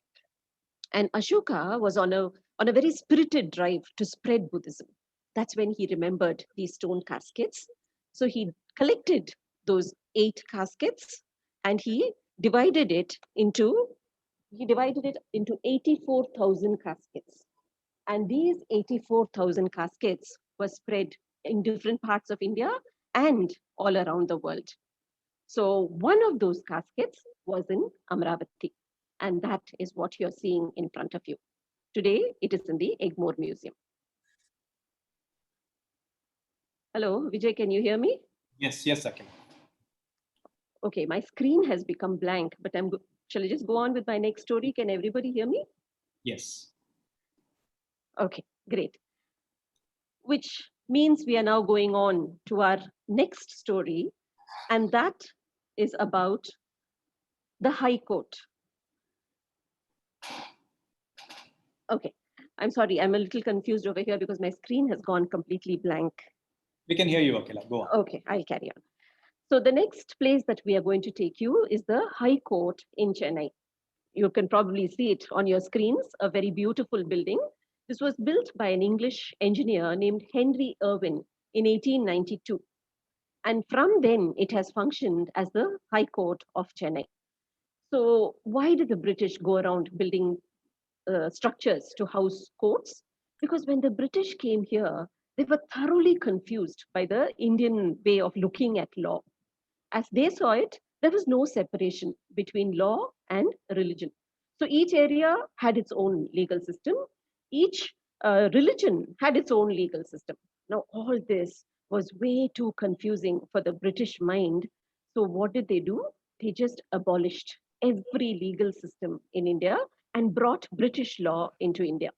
Speaker 3: And Ashoka was on a very spirited drive to spread Buddhism. That's when he remembered these stone caskets. So he collected those 8 caskets and he divided it into 84,000 caskets. And these 84,000 caskets were spread in different parts of India and all around the world. So one of those caskets was in Amaravati. And that is what you're seeing in front of you. Today, it is in the Egmore Museum. Hello, Vijay, can you hear me?
Speaker 2: Yes, I can.
Speaker 3: Okay, my screen has become blank, but shall I just go on with my next story? Can everybody hear me?
Speaker 2: Yes.
Speaker 3: Okay, great. Which means we are now going on to our next story, and that is about the High Court. Okay, I'm sorry, I'm a little confused over here because my screen has gone completely blank.
Speaker 2: We can hear you, Akila. Go on.
Speaker 3: Okay, I'll carry on. So the next place that we are going to take you is the High Court in Chennai. You can probably see it on your screens, a very beautiful building. This was built by an English engineer named Henry Irwin in 1892. And from then, it has functioned as the High Court of Chennai. So, why did the British go around building structures to house courts? Because when the British came here, they were thoroughly confused by the Indian way of looking at law. As they saw it, there was no separation between law and religion. So each area had its own legal system, each religion had its own legal system. Now, all this was way too confusing for the British mind. So, what did they do? They just abolished every legal system in India and brought British law into India.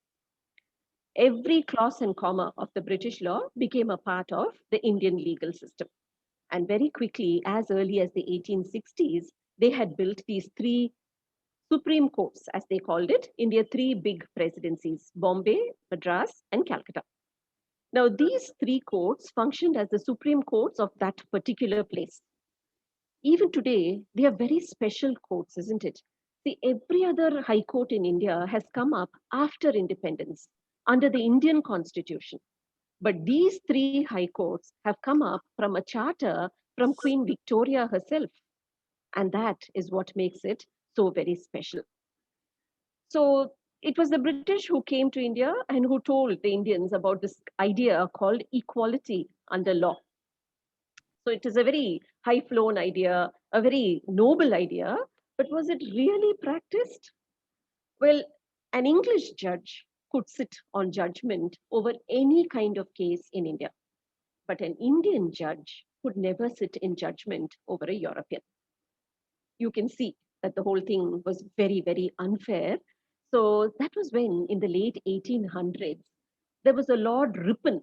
Speaker 3: Every clause and comma of the British law became a part of the Indian legal system. And very quickly, as early as the 1860s, they had built these three Supreme Courts, as they called it, in their three big presidencies, Bombay, Madras, and Calcutta. Now, these three courts functioned as the Supreme Courts of that particular place. Even today, they are very special courts, isn't it? See, every other high court in India has come up after independence under the Indian constitution. But these three high courts have come up from a charter from Queen Victoria herself. And that is what makes it so very special. So it was the British who came to India and who told the Indians about this idea called equality under law. So it is a very high flown idea, a very noble idea, but was it really practiced? Well, an English judge could sit on judgment over any kind of case in India, but an Indian judge could never sit in judgment over a European. You can see that the whole thing was very, very unfair. So that was when, in the late 1800s, there was a Lord Ripon,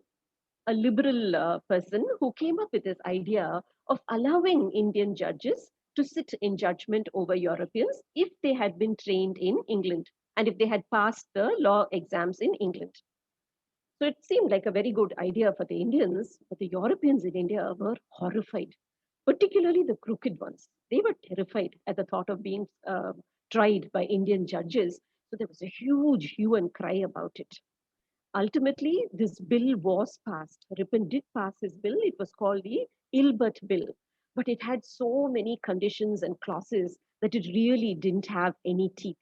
Speaker 3: a liberal person who came up with this idea of allowing Indian judges to sit in judgment over Europeans if they had been trained in England and if they had passed the law exams in England. So it seemed like a very good idea for the Indians, but the Europeans in India were horrified, particularly the crooked ones. They were terrified at the thought of being tried by Indian judges. So there was a huge hue and cry about it. Ultimately, this bill was passed. Ripon did pass his bill. It was called the Ilbert Bill. But it had so many conditions and clauses that it really didn't have any teeth.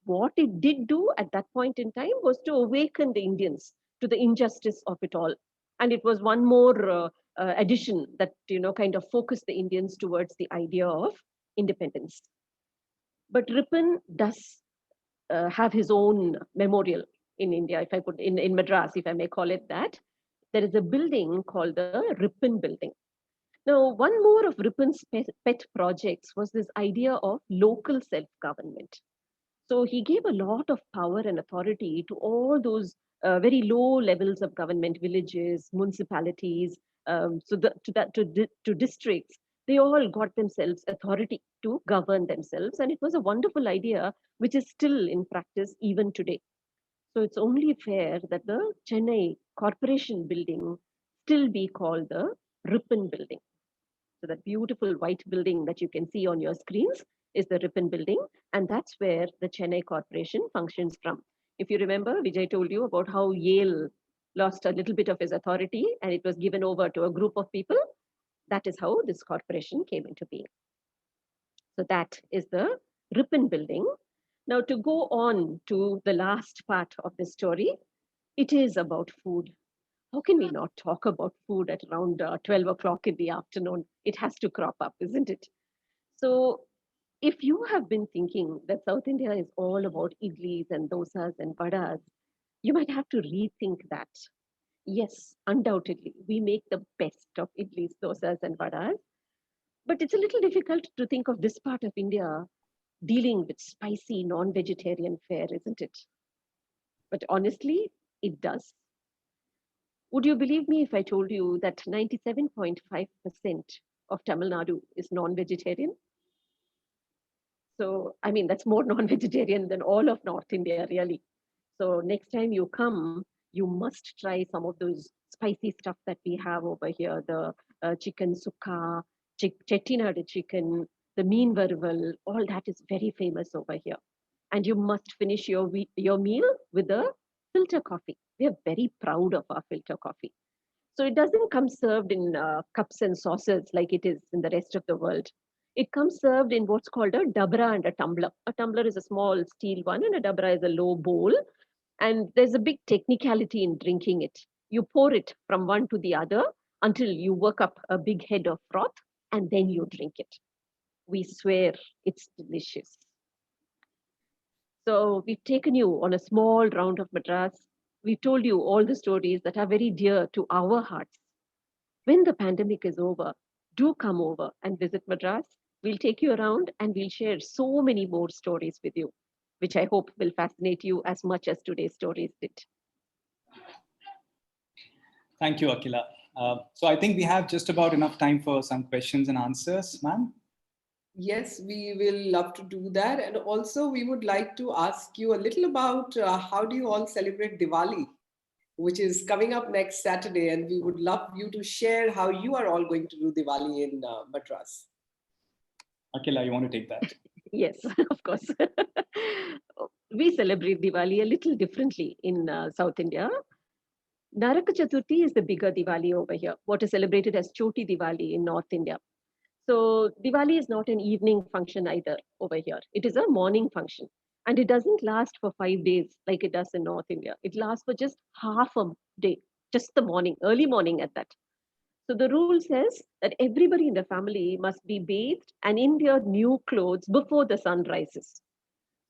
Speaker 3: What it did do at that point in time was to awaken the Indians to the injustice of it all. And it was one more addition that, kind of focused the Indians towards the idea of independence. But Ripon does have his own memorial in India, if I could, in Madras, if I may call it that. There is a building called the Ripon Building. Now, one more of Ripon's pet projects was this idea of local self-government. So he gave a lot of power and authority to all those very low levels of government, villages, municipalities, to districts. They all got themselves authority to govern themselves, and it was a wonderful idea, which is still in practice even today. So it's only fair that the Chennai Corporation building still be called the Ripon Building. So that beautiful white building that you can see on your screens is the Ripon Building, and that's where the Chennai Corporation functions from. If you remember, Vijay told you about how Yale lost a little bit of his authority and it was given over to a group of people. That is how this corporation came into being. So that is the Ripon Building. Now, to go on to the last part of the story, it is about food. How can we not talk about food at around 12 o'clock in the afternoon? It has to crop up, isn't it? So, if you have been thinking that South India is all about idlis and dosas and vadas, you might have to rethink that. Yes, undoubtedly, we make the best of idlis, dosas, and vadas, but it's a little difficult to think of this part of India dealing with spicy non vegetarian fare, isn't it? But honestly, it does. Would you believe me if I told you that 97.5% of Tamil Nadu is non vegetarian? So, I mean, that's more non vegetarian than all of North India, really. So, next time you come, you must try some of those spicy stuff that we have over here, the chicken sukka, Chettinad chicken, the mean variable, all that is very famous over here. And you must finish your meal with a filter coffee. We are very proud of our filter coffee. So it doesn't come served in cups and saucers like it is in the rest of the world. It comes served in what's called a dabra and a tumbler. A tumbler is a small steel one, and a dabra is a low bowl. And there's a big technicality in drinking it. You pour it from one to the other until you work up a big head of froth, and then you drink it. We swear it's delicious. So we've taken you on a small round of Madras. We've told you all the stories that are very dear to our hearts. When the pandemic is over, do come over and visit Madras. We'll take you around and we'll share so many more stories with you, which I hope will fascinate you as much as today's stories did.
Speaker 2: Thank you, Akila. So I think we have just about enough time for some questions and answers, ma'am.
Speaker 1: Yes, we will love to do that. And also, we would like to ask you a little about how do you all celebrate Diwali, which is coming up next Saturday. And we would love you to share how you are all going to do Diwali in Madras.
Speaker 2: Akila, you want to take that?
Speaker 3: Yes, of course. We celebrate Diwali a little differently in South India. Naraka Chaturthi is the bigger Diwali over here, what is celebrated as Choti Diwali in North India. So Diwali is not an evening function either over here. It is a morning function. And it doesn't last for 5 days like it does in North India. It lasts for just half a day, just the morning, early morning at that. So the rule says that everybody in the family must be bathed and in their new clothes before the sun rises.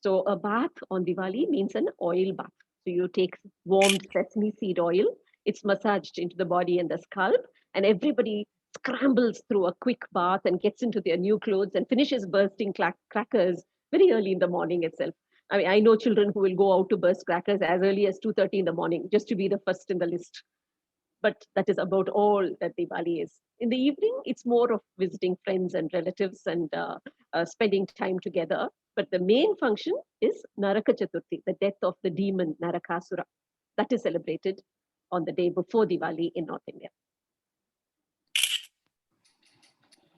Speaker 3: So a bath on Diwali means an oil bath. So you take warm sesame seed oil, it's massaged into the body and the scalp, and everybody scrambles through a quick bath and gets into their new clothes and finishes bursting crackers very early in the morning itself. I mean, I know children who will go out to burst crackers as early as 2:30 in the morning just to be the first in the list. But that is about all that Diwali is. In the evening, it's more of visiting friends and relatives and spending time together. But the main function is Naraka Chaturthi, the death of the demon Narakasura. That is celebrated on the day before Diwali in North India.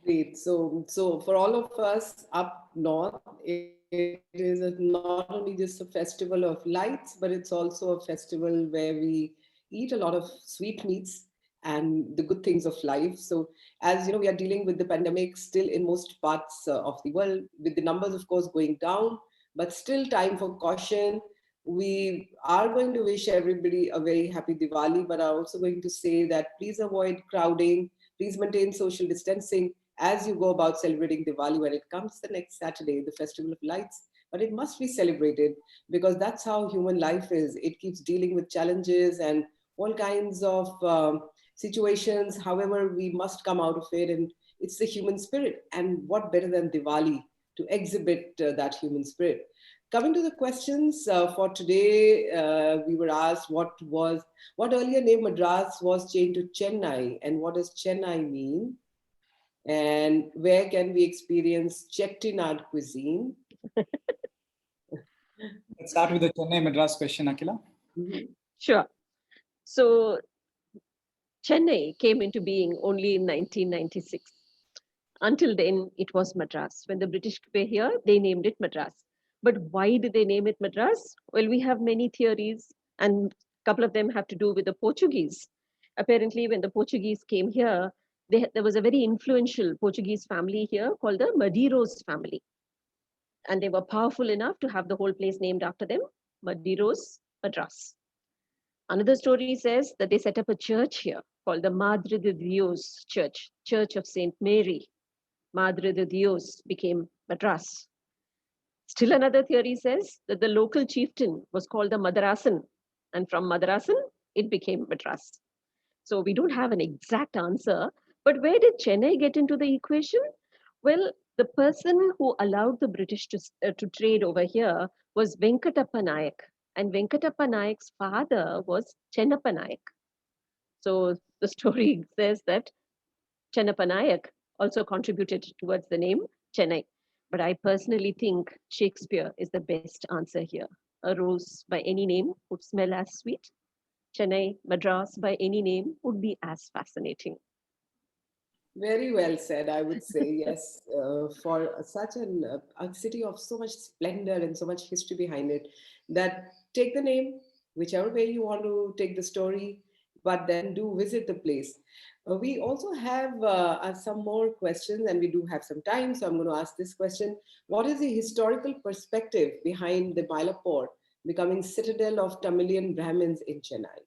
Speaker 1: Great. So for all of us up north, it is not only just a festival of lights, but it's also a festival where we eat a lot of sweet meats and the good things of life. So as you know, we are dealing with the pandemic still in most parts of the world, with the numbers, of course, going down, but still time for caution. We are going to wish everybody a very happy Diwali, but are also going to say that please avoid crowding, please maintain social distancing as you go about celebrating Diwali when it comes the next Saturday, the Festival of Lights. But it must be celebrated because that's how human life is. It keeps dealing with challenges and all kinds of situations. However, we must come out of it, and it's the human spirit. And what better than Diwali to exhibit that human spirit? Coming to the questions for today, we were asked what earlier name Madras was changed to Chennai, and what does Chennai mean? And where can we experience Chettinad cuisine?
Speaker 2: Let's start with the Chennai Madras question, Akila.
Speaker 1: Mm-hmm.
Speaker 3: Sure. So Chennai came into being only in 1996. Until then, it was Madras. When the British were here, they named it Madras. But why did they name it Madras? Well, we have many theories, and a couple of them have to do with the Portuguese. Apparently, when the Portuguese came here, there was a very influential Portuguese family here called the Madeiros family. And they were powerful enough to have the whole place named after them, Madeiros, Madras. Another story says that they set up a church here called the Madre de Dios Church, Church of Saint Mary. Madre de Dios became Madras. Still another theory says that the local chieftain was called the Madarasan, and from Madarasan, it became Madras. So we don't have an exact answer, but where did Chennai get into the equation? Well, the person who allowed the British to trade over here was Venkatappa Nayak, and Venkatappa Nayak's father was Chennappa Nayak. So the story says that Chennappa Nayak also contributed towards the name Chennai. But I personally think Shakespeare is the best answer here. A rose by any name would smell as sweet. Chennai, Madras by any name would be as fascinating.
Speaker 1: Very well said, I would say. Yes, for such a city of so much splendor and so much history behind it, that take the name, whichever way you want to take the story, but then do visit the place. We also have some more questions, and we do have some time, so I'm going to ask this question. What is the historical perspective behind the Mylapore becoming citadel of Tamilian Brahmins in Chennai?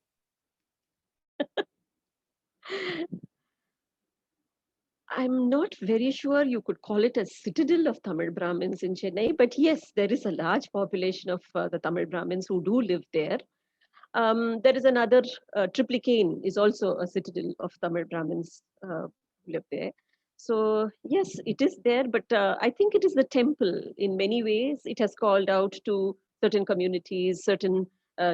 Speaker 3: I'm not very sure you could call it a citadel of Tamil Brahmins in Chennai, but yes, there is a large population of the Tamil Brahmins who do live there. There is another, Triplicane is also a citadel of Tamil Brahmins who live there. So, yes, it is there, but I think it is the temple in many ways. It has called out to certain communities, certain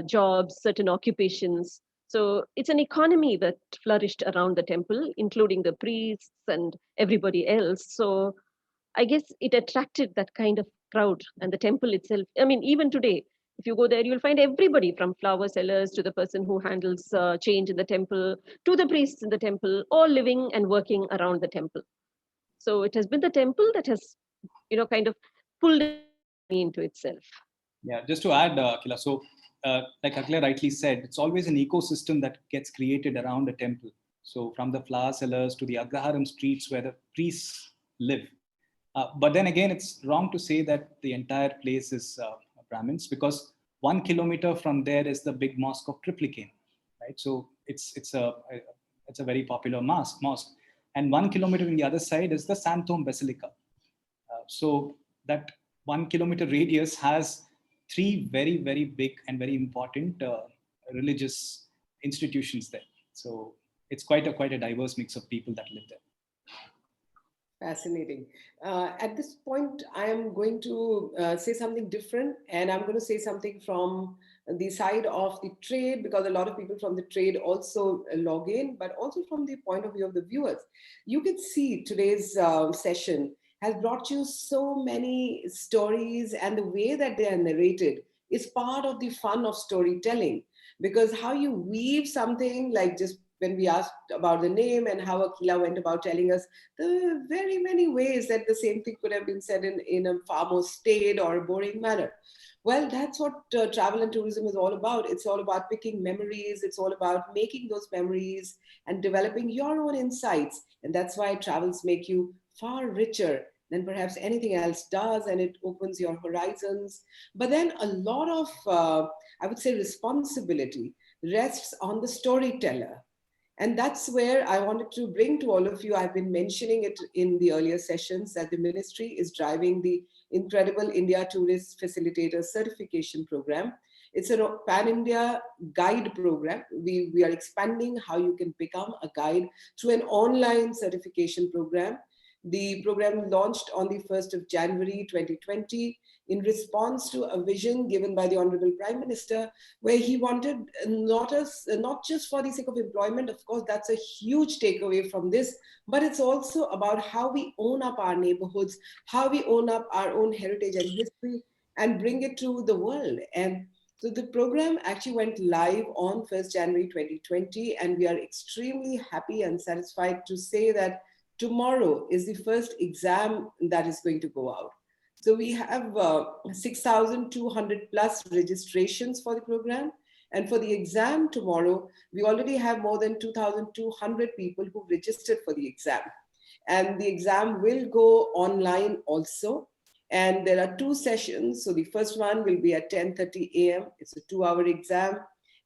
Speaker 3: jobs, certain occupations. So, it's an economy that flourished around the temple, including the priests and everybody else. So, I guess it attracted that kind of crowd, and the temple itself. I mean, even today, if you go there, you'll find everybody from flower sellers to the person who handles change in the temple to the priests in the temple, all living and working around the temple. So it has been the temple that has, kind of pulled me into itself.
Speaker 2: Yeah, just to add, Akila, so like Akila rightly said, it's always an ecosystem that gets created around a temple. So from the flower sellers to the Agraharam streets where the priests live. But then again, it's wrong to say that the entire place is Brahmins, because 1 kilometer from there is the big mosque of Triplicane, right? So it's a very popular mosque, and 1 kilometer on the other side is the Santhome Basilica. So that 1 kilometer radius has three very, very big and very important religious institutions there. So it's quite a diverse mix of people that live there.
Speaker 1: Fascinating. At this point, I am going to say something different, and I'm going to say something from the side of the trade, because a lot of people from the trade also log in, but also from the point of view of the viewers. You can see today's session has brought you so many stories, and the way that they are narrated is part of the fun of storytelling. Because how you weave something, like just when we asked about the name and how Akila went about telling us the very many ways that the same thing could have been said in a far more staid or boring manner. Well, that's what travel and tourism is all about. It's all about picking memories. It's all about making those memories and developing your own insights. And that's why travels make you far richer than perhaps anything else does. And it opens your horizons. But then a lot of, I would say, responsibility rests on the storyteller. And that's where I wanted to bring to all of you. I've been mentioning it in the earlier sessions that the ministry is driving the Incredible India Tourist Facilitator Certification Program. It's a pan-India guide program. We are expanding how you can become a guide through an online certification program. The program launched on the 1st of January 2020 in response to a vision given by the Honorable Prime Minister, where he wanted not just for the sake of employment. Of course, that's a huge takeaway from this, but it's also about how we own up our neighborhoods, how we own up our own heritage and history, and bring it to the world. And so the program actually went live on 1st January 2020, and we are extremely happy and satisfied to say that tomorrow is the first exam that is going to go out. So we have 6,200 plus registrations for the program. And for the exam tomorrow, we already have more than 2,200 people who registered for the exam. And the exam will go online also. And there are two sessions. So the first one will be at 10:30 a.m. It's a 2-hour exam.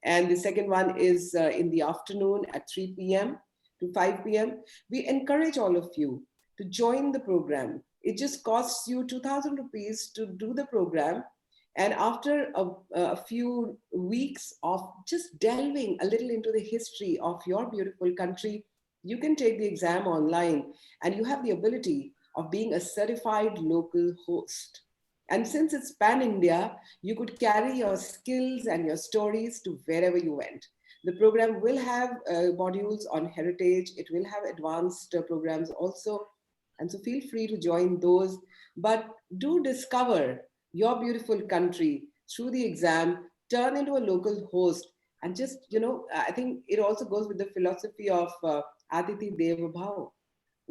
Speaker 1: And the second one is in the afternoon at 3 p.m. to 5 p.m. We encourage all of you to join the program. It just costs you 2,000 rupees to do the program. And after a few weeks of just delving a little into the history of your beautiful country, you can take the exam online, and you have the ability of being a certified local host. And since it's pan India, you could carry your skills and your stories to wherever you went. The program will have modules on heritage. It will have advanced programs also. And so feel free to join those. But do discover your beautiful country through the exam, turn into a local host. And just, I think it also goes with the philosophy of Aditi Deva Bhava.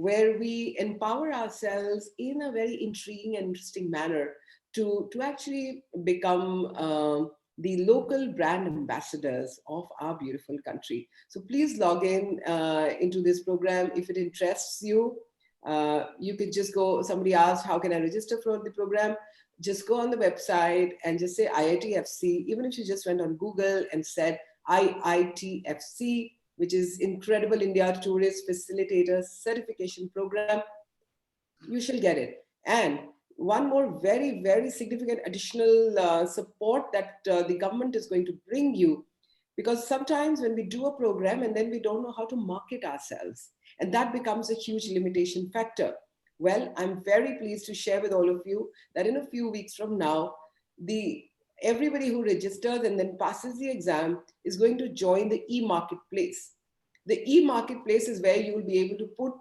Speaker 1: where we empower ourselves in a very intriguing and interesting manner to actually become the local brand ambassadors of our beautiful country. So please log in into this program if it interests you. You could just go, somebody asked, how can I register for the program? Just go on the website and just say IITFC. Even if you just went on Google and said IITFC, which is Incredible India Tourist Facilitator Certification Program, you shall get it. And one more very, very significant additional support that the government is going to bring you, because sometimes when we do a program and then we don't know how to market ourselves, and that becomes a huge limitation factor. Well, I'm very pleased to share with all of you that in a few weeks from now, everybody who registers and then passes the exam is going to join the e-marketplace. The e-marketplace is where you will be able to put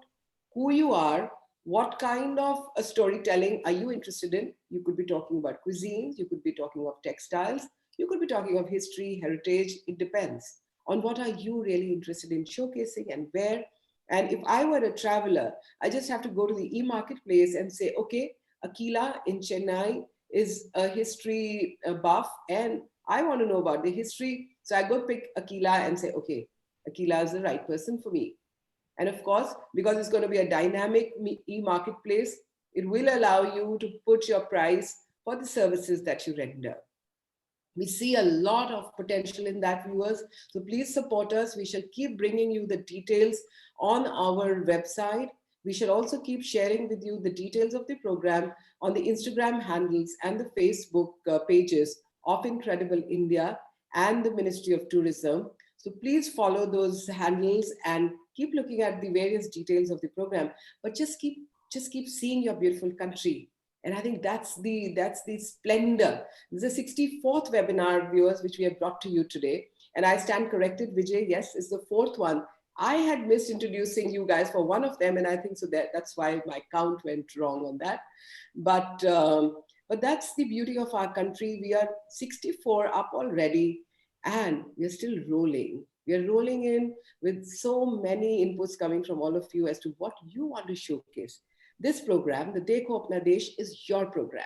Speaker 1: who you are, what kind of a storytelling are you interested in. You could be talking about cuisines, you could be talking of textiles, you could be talking of history, heritage. It depends on what are you really interested in showcasing and where. And if I were a traveler, I just have to go to the e-marketplace and say, okay, Akila in Chennai is a history buff and I want to know about the history. So I go pick Akila and say, okay, Akila is the right person for me. And of course, because it's going to be a dynamic e-marketplace, it will allow you to put your price for the services that you render. We see a lot of potential in that, viewers. So please support us. We shall keep bringing you the details on our website. We shall also keep sharing with you the details of the program on the Instagram handles and the Facebook pages of Incredible India and the Ministry of Tourism. So please follow those handles and keep looking at the various details of the program, but just keep seeing your beautiful country. And I think that's the splendor. This is the 64th webinar, viewers, which we have brought to you today. And I stand corrected, Vijay, yes, it's the 4th one. I had missed introducing you guys for one of them, and I think so that's why my count went wrong on that. But that's the beauty of our country. We are 64 up already, and we're still rolling. We are rolling in with so many inputs coming from all of you as to what you want to showcase. This program, the Dekho Apna Desh, is your program.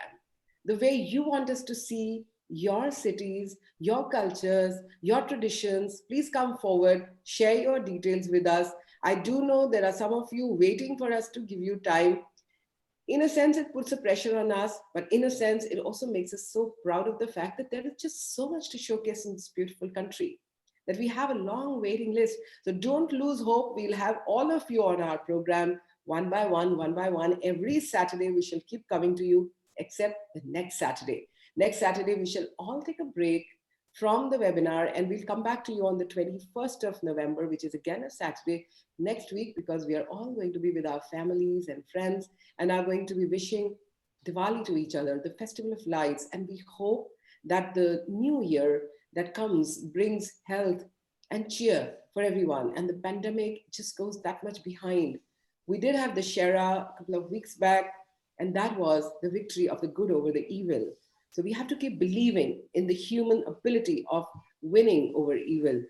Speaker 1: The way you want us to see your cities, your cultures, your traditions, please come forward, share your details with us. I do know there are some of you waiting for us to give you time. In a sense, it puts a pressure on us, but in a sense, it also makes us so proud of the fact that there is just so much to showcase in this beautiful country, that we have a long waiting list. So don't lose hope. We'll have all of you on our program one by one. Every Saturday, we shall keep coming to you, except the next Saturday. Next Saturday, we shall all take a break from the webinar and we'll come back to you on the 21st of November, which is again a Saturday next week, because we are all going to be with our families and friends and are going to be wishing Diwali to each other, the festival of lights. And we hope that the new year that comes brings health and cheer for everyone. And the pandemic just goes that much behind. We did have the Shera a couple of weeks back, and that was the victory of the good over the evil. So we have to keep believing in the human ability of winning over evil.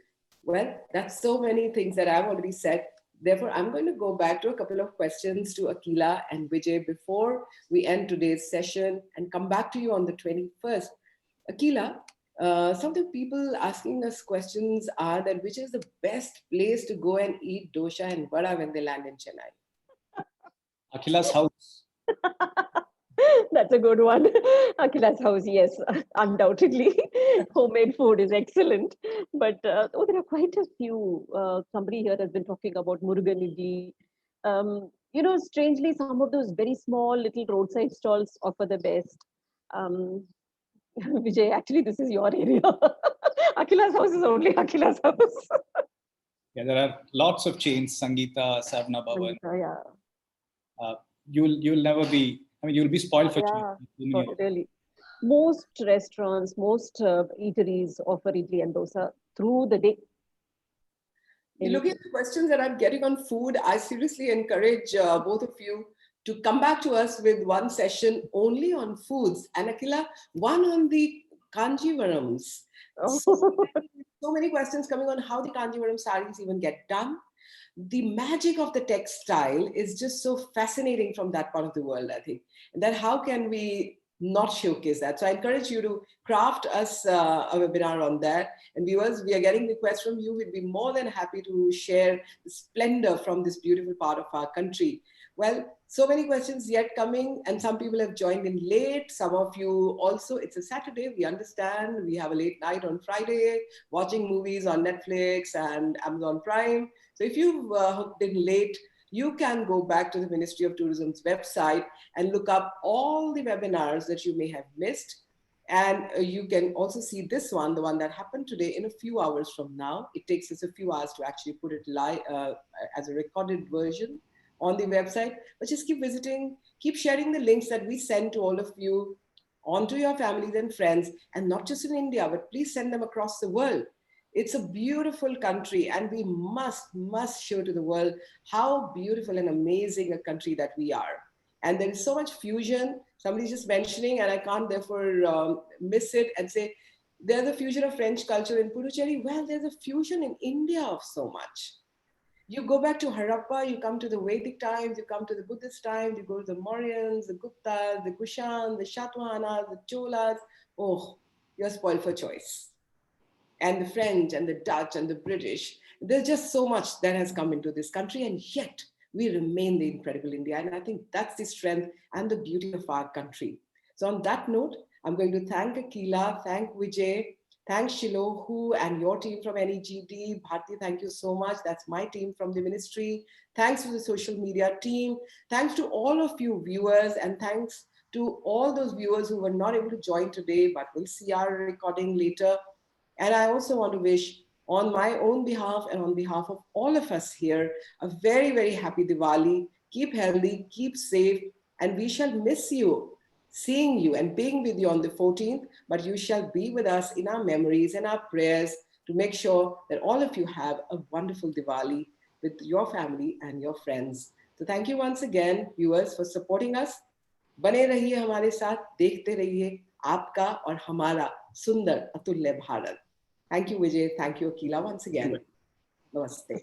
Speaker 1: Well, that's so many things that I've already said. Therefore, I'm going to go back to a couple of questions to Akila and Vijay before we end today's session and come back to you on the 21st. Akila, some of the people asking us questions are that which is the best place to go and eat dosha and vada when they land in Chennai?
Speaker 2: Akila's house.
Speaker 3: That's a good one. Akila's house, yes, undoubtedly. Homemade food is excellent. But there are quite a few. Somebody here has been talking about Murugan idli. Strangely, some of those very small little roadside stalls offer the best. Vijay, actually, this is your area. Akila's house is only Akila's house.
Speaker 2: Yeah, there are lots of chains, Sangeeta, Savna Bhavan.
Speaker 3: Yeah.
Speaker 2: You'll never be, you'll be spoiled for chains.
Speaker 3: Really. Most restaurants, most eateries offer idli and dosa through the day.
Speaker 1: Looking at the questions that I'm getting on food, I seriously encourage both of you to come back to us with one session only on foods. And Akila, one on the Kanjivarams. So many questions coming on how the Kanjivaram saris even get done. the magic of the textile is just so fascinating from that part of the world, I think. And that how can we not showcase that? So I encourage you to craft us a webinar on that. And viewers, we are getting requests from you. We'd be more than happy to share the splendor from this beautiful part of our country. Well, so many questions yet coming, and some people have joined in late. Some of you also, it's a Saturday, we understand. We have a late night on Friday, watching movies on Netflix and Amazon Prime. So if you've hooked in late, you can go back to the Ministry of Tourism's website and look up all the webinars that you may have missed. And you can also see this one, the one that happened today, in a few hours from now. It takes us a few hours to actually put it live as a recorded version on the website. But just keep visiting, keep sharing the links that we send to all of you onto your families and friends, and not just in India, but please send them across the world. It's a beautiful country, and we must show to the world how beautiful and amazing a country that we are. And there is so much fusion. Somebody's just mentioning, and I can't therefore miss it and say, there's a fusion of French culture in Puducherry. Well, there's a fusion in India of so much. You go back to Harappa, you come to the Vedic times, you come to the Buddhist times, you go to the Mauryans, the Guptas, the Kushan, the Shatwahanas, the Cholas. Oh, you're spoiled for choice. And the French and the Dutch and the British. There's just so much that has come into this country, and yet we remain the incredible India. And I think that's the strength and the beauty of our country. So on that note, I'm going to thank Akila, thank Vijay, thank Shilohu and your team from NEGD. Bharti, thank you so much. That's my team from the ministry. Thanks to the social media team. Thanks to all of you viewers, and thanks to all those viewers who were not able to join today, but will see our recording later. And I also want to wish, on my own behalf and on behalf of all of us here, a very, very happy Diwali. Keep healthy, keep safe, and we shall miss you, seeing you and being with you on the 14th, but you shall be with us in our memories and our prayers to make sure that all of you have a wonderful Diwali with your family and your friends. So thank you once again, viewers, for supporting us. बने रहिए हमारे साथ, देखते रहिए आपका और हमारा सुंदर अतुल्य Bharat. Thank you, Vijay. Thank you, Akila, once again. Namaste.